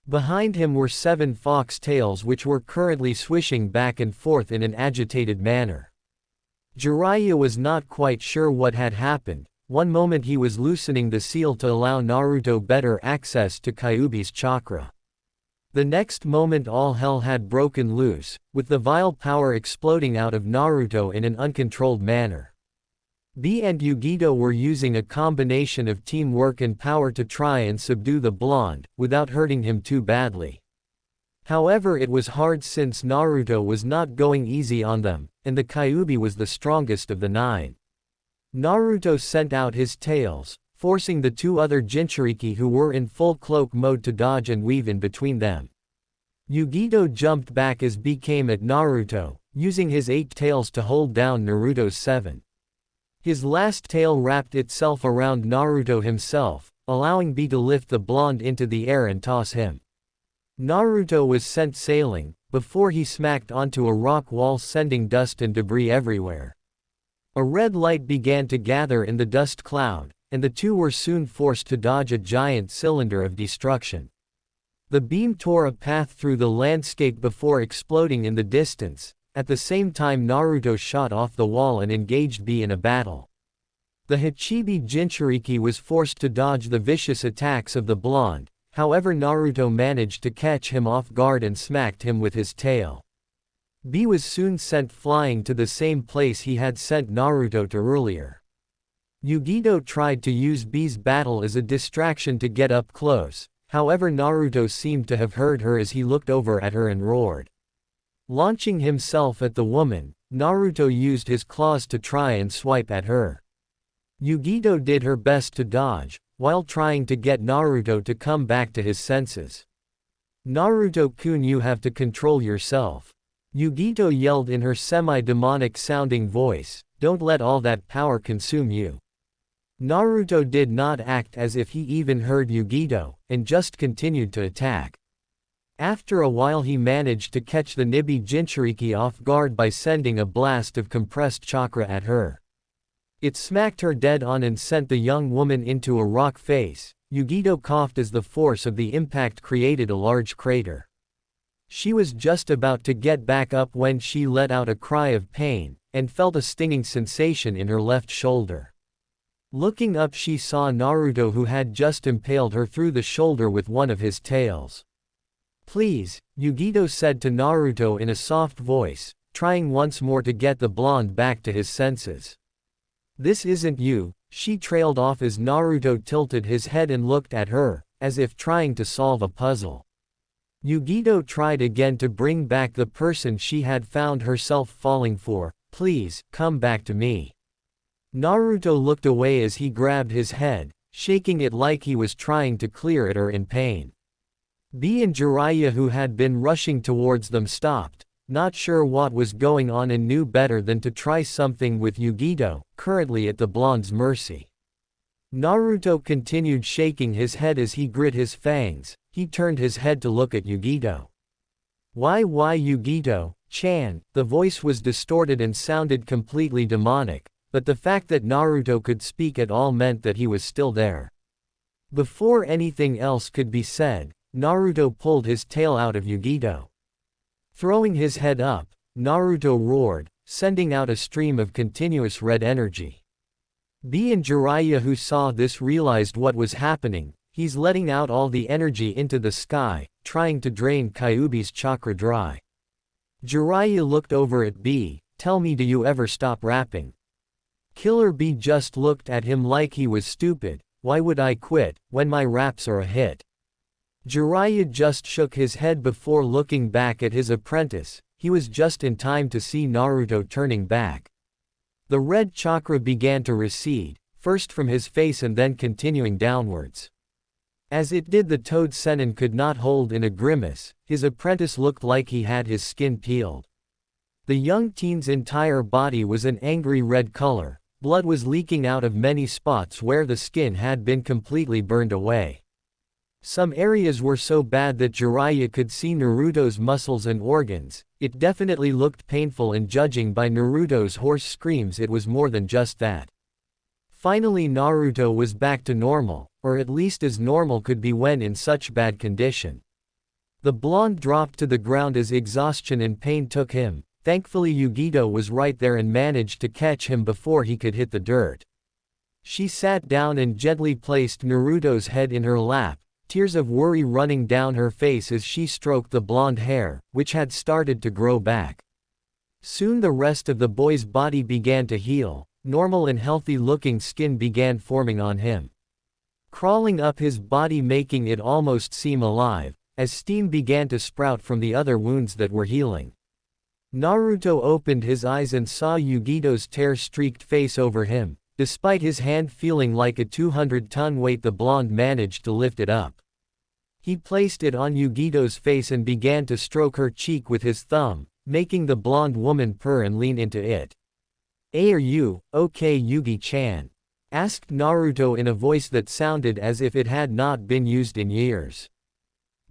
Behind him were 7 fox tails which were currently swishing back and forth in an agitated manner. Jiraiya was not quite sure what had happened. One moment he was loosening the seal to allow Naruto better access to Kyuubi's chakra. The next moment all hell had broken loose, with the vile power exploding out of Naruto in an uncontrolled manner. B and Yugito were using a combination of teamwork and power to try and subdue the blonde, without hurting him too badly. However, it was hard since Naruto was not going easy on them, and the Kyuubi was the strongest of the 9. Naruto sent out his tails, forcing the 2 other Jinchuriki who were in full cloak mode to dodge and weave in between them. Yugito jumped back as B came at Naruto, using his 8 tails to hold down Naruto's 7. His last tail wrapped itself around Naruto himself, allowing B to lift the blonde into the air and toss him. Naruto was sent sailing, before he smacked onto a rock wall, sending dust and debris everywhere. A red light began to gather in the dust cloud, and the 2 were soon forced to dodge a giant cylinder of destruction. The beam tore a path through the landscape before exploding in the distance. At the same time, Naruto shot off the wall and engaged B in a battle. The Hachibi Jinchuriki was forced to dodge the vicious attacks of the blonde, however Naruto managed to catch him off guard and smacked him with his tail. B was soon sent flying to the same place he had sent Naruto to earlier. Yugito tried to use B's battle as a distraction to get up close, however Naruto seemed to have heard her as he looked over at her and roared. Launching himself at the woman, Naruto used his claws to try and swipe at her. Yugito did her best to dodge, while trying to get Naruto to come back to his senses. "Naruto-kun, you have to control yourself," Yugito yelled in her semi-demonic sounding voice, "don't let all that power consume you." Naruto did not act as if he even heard Yugito, and just continued to attack. After a while he managed to catch the Nibi Jinchuriki off guard by sending a blast of compressed chakra at her. It smacked her dead on and sent the young woman into a rock face. Yugito coughed as the force of the impact created a large crater. She was just about to get back up when she let out a cry of pain, and felt a stinging sensation in her left shoulder. Looking up, she saw Naruto, who had just impaled her through the shoulder with one of his tails. "Please," Yugito said to Naruto in a soft voice, trying once more to get the blonde back to his senses. "This isn't you," she trailed off as Naruto tilted his head and looked at her, as if trying to solve a puzzle. Yugito tried again to bring back the person she had found herself falling for. "Please, come back to me." Naruto looked away as he grabbed his head, shaking it like he was trying to clear at her in pain. B and Jiraiya, who had been rushing towards them, stopped, not sure what was going on and knew better than to try something with Yugito, currently at the blonde's mercy. Naruto continued shaking his head as he grit his fangs. He turned his head to look at Yugito. Why Yugito-chan?" The voice was distorted and sounded completely demonic, but the fact that Naruto could speak at all meant that he was still there. Before anything else could be said, Naruto pulled his tail out of Yugito. Throwing his head up, Naruto roared, sending out a stream of continuous red energy. B and Jiraiya, who saw this, realized what was happening. He's letting out all the energy into the sky, trying to drain Kyuubi's chakra dry. Jiraiya looked over at B. Tell me, do you ever stop rapping? Killer B just looked at him like he was stupid. Why would I quit, when my raps are a hit? Jiraiya just shook his head before looking back at his apprentice. He was just in time to see Naruto turning back. The red chakra began to recede, first from his face and then continuing downwards. As it did, the Toad Sennin could not hold in a grimace. His apprentice looked like he had his skin peeled. The young teen's entire body was an angry red color. Blood was leaking out of many spots where the skin had been completely burned away. Some areas were so bad that Jiraiya could see Naruto's muscles and organs. It definitely looked painful, and judging by Naruto's hoarse screams, it was more than just that. Finally, Naruto was back to normal, or at least as normal could be when in such bad condition. The blonde dropped to the ground as exhaustion and pain took him. Thankfully, Yugito was right there and managed to catch him before he could hit the dirt. She sat down and gently placed Naruto's head in her lap, tears of worry running down her face as she stroked the blonde hair, which had started to grow back. Soon the rest of the boy's body began to heal. Normal and healthy-looking skin began forming on him, crawling up his body, making it almost seem alive, as steam began to sprout from the other wounds that were healing. Naruto opened his eyes and saw Yugito's tear-streaked face over him. Despite his hand feeling like a 200-ton weight, the blonde managed to lift it up. He placed it on Yugito's face and began to stroke her cheek with his thumb, making the blonde woman purr and lean into it. Are you okay, Yugi-chan? Asked Naruto in a voice that sounded as if it had not been used in years.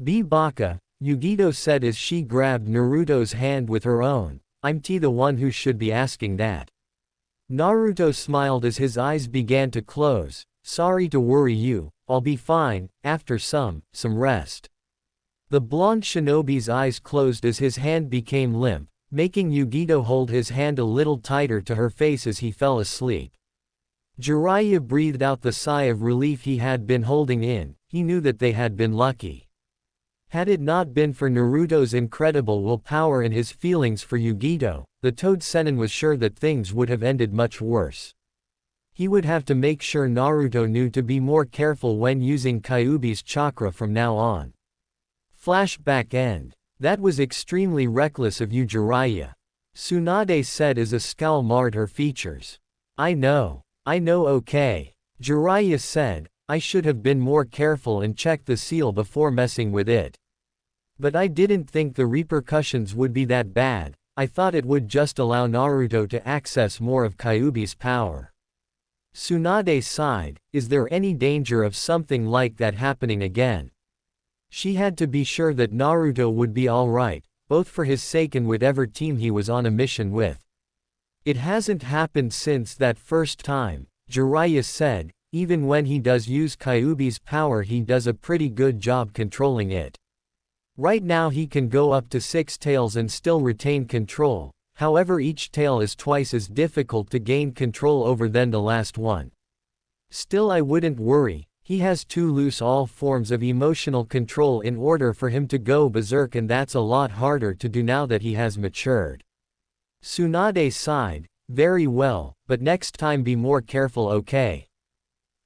Be baka, Yugito said as she grabbed Naruto's hand with her own. I'm the one who should be asking that. Naruto smiled as his eyes began to close. Sorry to worry you, I'll be fine, after some rest. The blonde shinobi's eyes closed as his hand became limp, making Yugito hold his hand a little tighter to her face as he fell asleep. Jiraiya breathed out the sigh of relief he had been holding in. He knew that they had been lucky. Had it not been for Naruto's incredible willpower and his feelings for Yugito, the Toad Sennin was sure that things would have ended much worse. He would have to make sure Naruto knew to be more careful when using Kyuubi's chakra from now on. Flashback end. That was extremely reckless of you, Jiraiya. Tsunade said as a scowl marred her features. I know, okay. Jiraiya said, I should have been more careful and checked the seal before messing with it. But I didn't think the repercussions would be that bad. I thought it would just allow Naruto to access more of Kyuubi's power. Tsunade sighed. Is there any danger of something like that happening again? She had to be sure that Naruto would be alright, both for his sake and whatever team he was on a mission with. It hasn't happened since that first time, Jiraiya said. Even when he does use Kyuubi's power, he does a pretty good job controlling it. Right now he can go up to 6 tails and still retain control. However, each tail is twice as difficult to gain control over than the last one. Still, I wouldn't worry. He has to lose all forms of emotional control in order for him to go berserk, and that's a lot harder to do now that he has matured. Tsunade sighed. Very well, but next time be more careful, okay?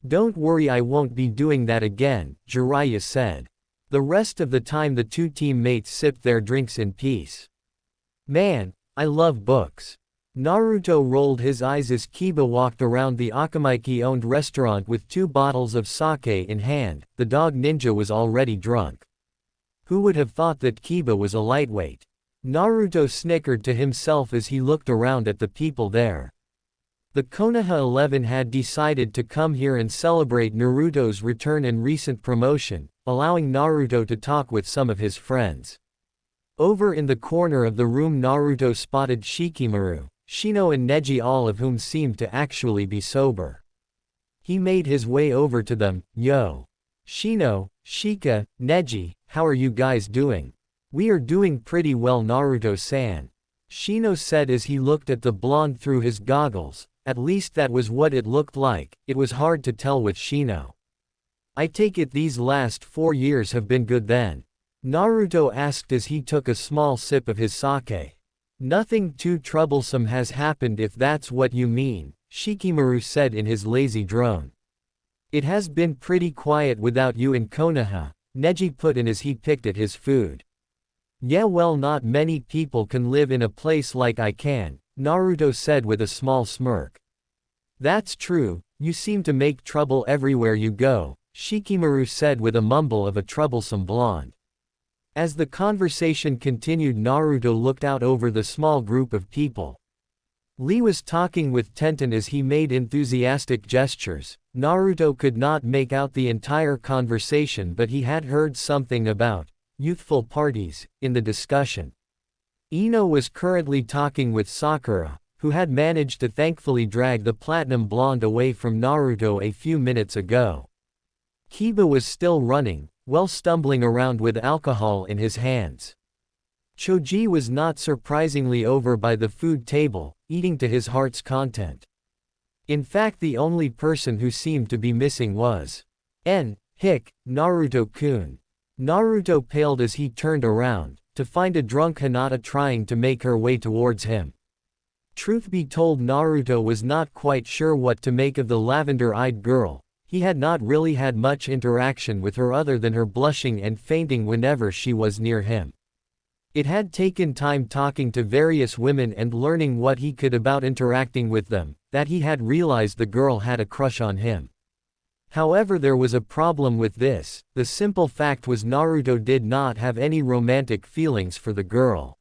Don't worry, I won't be doing that again, Jiraiya said. The rest of the time the two teammates sipped their drinks in peace. Man, I love books. Naruto rolled his eyes as Kiba walked around the Akamaiki-owned restaurant with 2 bottles of sake in hand. The dog ninja was already drunk. Who would have thought that Kiba was a lightweight? Naruto snickered to himself as he looked around at the people there. The Konoha 11 had decided to come here and celebrate Naruto's return and recent promotion, allowing Naruto to talk with some of his friends. Over in the corner of the room, Naruto spotted Shikamaru, Shino and Neji, all of whom seemed to actually be sober. He made his way over to them. Yo. Shino, Shika, Neji, how are you guys doing? We are doing pretty well, Naruto-san. Shino said as he looked at the blonde through his goggles. at least that was what it looked like. It was hard to tell with Shino. I take it these last 4 years have been good then? Naruto asked as he took a small sip of his sake. Nothing too troublesome has happened if that's what you mean, Shikamaru said in his lazy drone. It has been pretty quiet without you in Konoha, Neji put in as he picked at his food. Yeah, well, not many people can live in a place like I can, Naruto said with a small smirk. That's true, you seem to make trouble everywhere you go, Shikamaru said with a mumble of a troublesome blonde. As the conversation continued, Naruto looked out over the small group of people. Lee was talking with Tenten as he made enthusiastic gestures. Naruto could not make out the entire conversation, but he had heard something about youthful parties in the discussion. Ino was currently talking with Sakura, who had managed to thankfully drag the platinum blonde away from Naruto a few minutes ago. Kiba was still running, stumbling around with alcohol in his hands. Choji was not surprisingly over by the food table, eating to his heart's content. In fact, the only person who seemed to be missing was Naruto-kun. Naruto paled as he turned around, to find a drunk Hinata trying to make her way towards him. Truth be told, Naruto was not quite sure what to make of the lavender-eyed girl. He had not really had much interaction with her other than her blushing and fainting whenever she was near him. It had taken time talking to various women and learning what he could about interacting with them, that he had realized the girl had a crush on him. However, there was a problem with this. The simple fact was Naruto did not have any romantic feelings for the girl.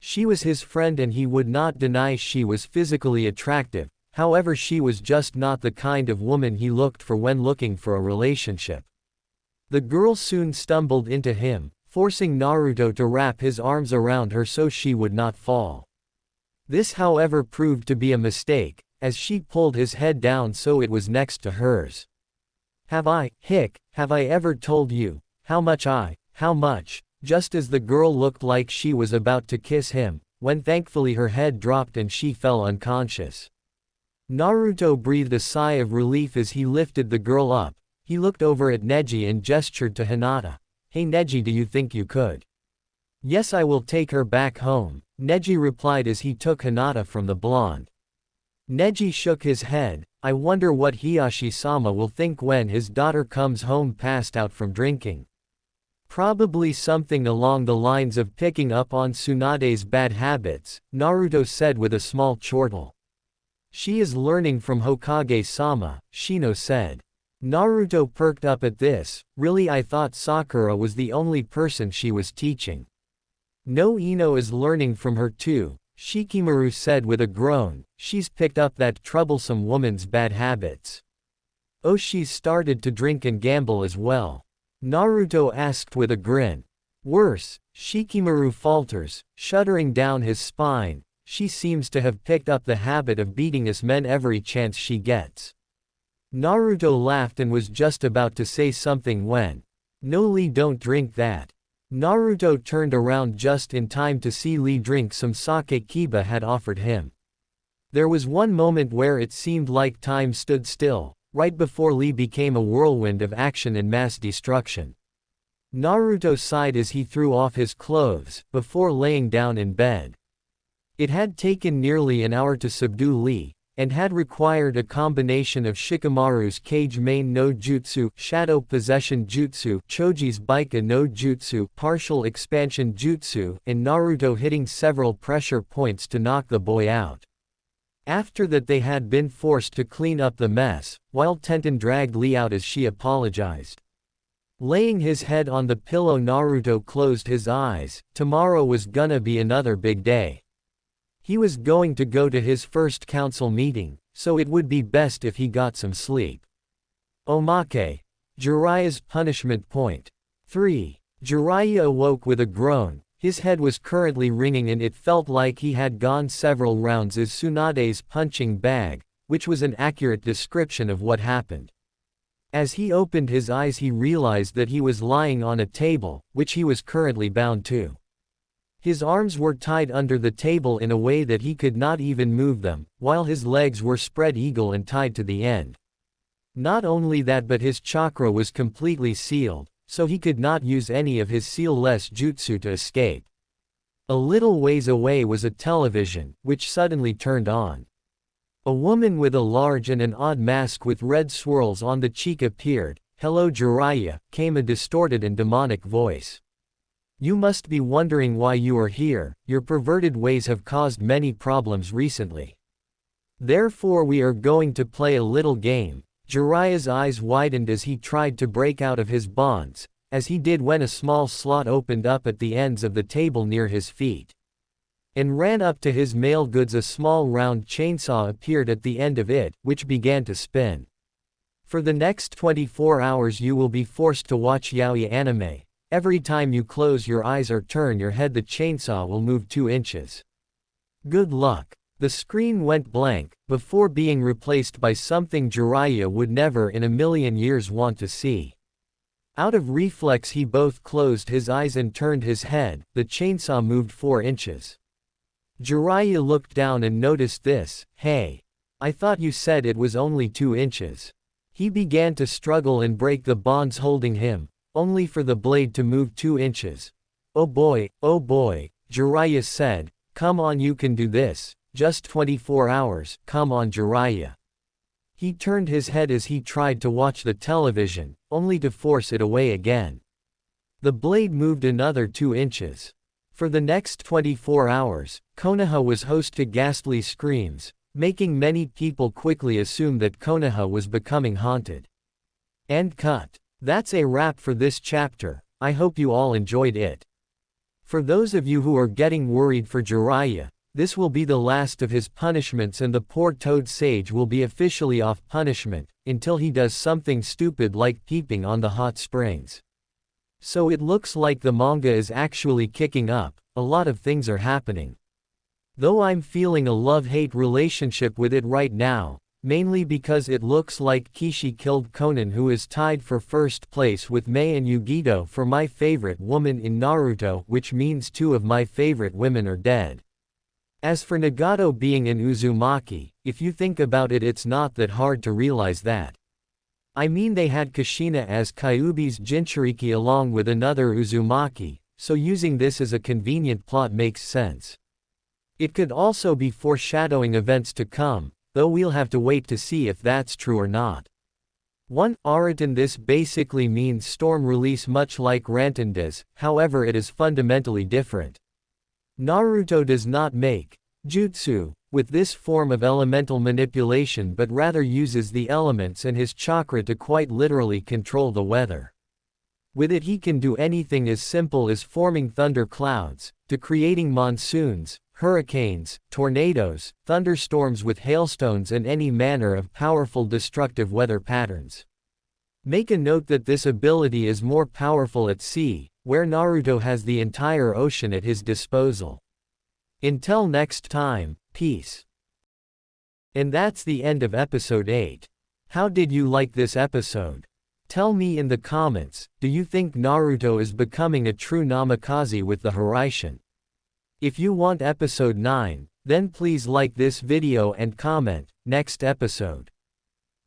She was his friend and he would not deny she was physically attractive, however she was just not the kind of woman he looked for when looking for a relationship. The girl soon stumbled into him, forcing Naruto to wrap his arms around her so she would not fall. This, however, proved to be a mistake, as she pulled his head down so it was next to hers. Have I ever told you, how much, just as the girl looked like she was about to kiss him, when thankfully her head dropped and she fell unconscious. Naruto breathed a sigh of relief as he lifted the girl up. He looked over at Neji and gestured to Hinata. Hey Neji, do you think you could? Yes, I will take her back home, Neji replied as he took Hinata from the blonde. Neji shook his head. I wonder what Hiyashi-sama will think when his daughter comes home passed out from drinking. Probably something along the lines of picking up on Tsunade's bad habits, Naruto said with a small chortle. She is learning from Hokage-sama, Shino said. Naruto perked up at this. Really, I thought Sakura was the only person she was teaching. No, Ino is learning from her too, Shikamaru said with a groan. She's picked up that troublesome woman's bad habits. Oh, she's started to drink and gamble as well? Naruto asked with a grin. Worse, Shikamaru falters, shuddering down his spine. She seems to have picked up the habit of beating us men every chance she gets. Naruto laughed and was just about to say something when. No, Lee, don't drink that. Naruto turned around just in time to see Lee drink some sake Kiba had offered him. There was one moment where it seemed like time stood still, right before Lee became a whirlwind of action and mass destruction. Naruto sighed as he threw off his clothes, before laying down in bed. It had taken nearly an hour to subdue Lee, and had required a combination of Shikamaru's Kage Main no Jutsu, Shadow Possession Jutsu, Choji's Baika no Jutsu, Partial Expansion Jutsu, and Naruto hitting several pressure points to knock the boy out. After that, they had been forced to clean up the mess, while Tenten dragged Lee out as she apologized. Laying his head on the pillow, Naruto closed his eyes. Tomorrow was gonna be another big day. He was going to go to his first council meeting, so it would be best if he got some sleep. Omake. Jiraiya's punishment point. 3. Jiraiya awoke with a groan. His head was currently ringing and it felt like he had gone several rounds as Tsunade's punching bag, which was an accurate description of what happened. As he opened his eyes, he realized that he was lying on a table, which he was currently bound to. His arms were tied under the table in a way that he could not even move them, while his legs were spread eagle and tied to the end. Not only that, but his chakra was completely sealed, so he could not use any of his seal-less jutsu to escape. A little ways away was a television, which suddenly turned on. A woman with a large and an odd mask with red swirls on the cheek appeared. "Hello Jiraiya," came a distorted and demonic voice. "You must be wondering why you are here. Your perverted ways have caused many problems recently. Therefore we are going to play a little game." Jiraiya's eyes widened as he tried to break out of his bonds, as he did when a small slot opened up at the ends of the table near his feet. And ran up to his mail goods. A small round chainsaw appeared at the end of it, which began to spin. For the next 24 hours you will be forced to watch yaoi anime. Every time you close your eyes or turn your head, the chainsaw will move 2 inches. Good luck. The screen went blank, before being replaced by something Jiraiya would never in a million years want to see. Out of reflex he both closed his eyes and turned his head. The chainsaw moved 4 inches. Jiraiya looked down and noticed this. "Hey. I thought you said it was only 2 inches. He began to struggle and break the bonds holding him, only for the blade to move 2 inches. Oh boy, Jiraiya said. "Come on, you can do this. Just 24 hours, come on Jiraiya." He turned his head as he tried to watch the television, only to force it away again. The blade moved another 2 inches. For the next 24 hours, Konoha was host to ghastly screams, making many people quickly assume that Konoha was becoming haunted. And cut. That's a wrap for this chapter. I hope you all enjoyed it. For those of you who are getting worried for Jiraiya, this will be the last of his punishments, and the poor Toad Sage will be officially off punishment, until he does something stupid like peeping on the hot springs. So it looks like the manga is actually kicking up. A lot of things are happening. Though I'm feeling a love-hate relationship with it right now, mainly because it looks like Kishi killed Konan, who is tied for first place with Mei and Yugito for my favorite woman in Naruto, which means 2 of my favorite women are dead. As for Nagato being an Uzumaki, if you think about it, it's not that hard to realize that. I mean, they had Kushina as Kyuubi's Jinchuriki along with another Uzumaki, so using this as a convenient plot makes sense. It could also be foreshadowing events to come, though we'll have to wait to see if that's true or not. 1. Aritan. This basically means storm release, much like Rantan does, however it is fundamentally different. Naruto does not make jutsu with this form of elemental manipulation, but rather uses the elements and his chakra to quite literally control the weather. With it he can do anything as simple as forming thunder clouds, to creating monsoons, hurricanes, tornadoes, thunderstorms with hailstones, and any manner of powerful destructive weather patterns. Make a note that this ability is more powerful at sea, where Naruto has the entire ocean at his disposal. Until next time, peace. And that's the end of episode 8. How did you like this episode? Tell me in the comments, do you think Naruto is becoming a true Namikaze with the Hiraishin? If you want episode 9, then please like this video and comment, next episode.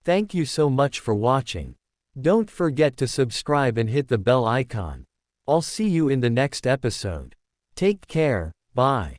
Thank you so much for watching. Don't forget to subscribe and hit the bell icon. I'll see you in the next episode. Take care, bye.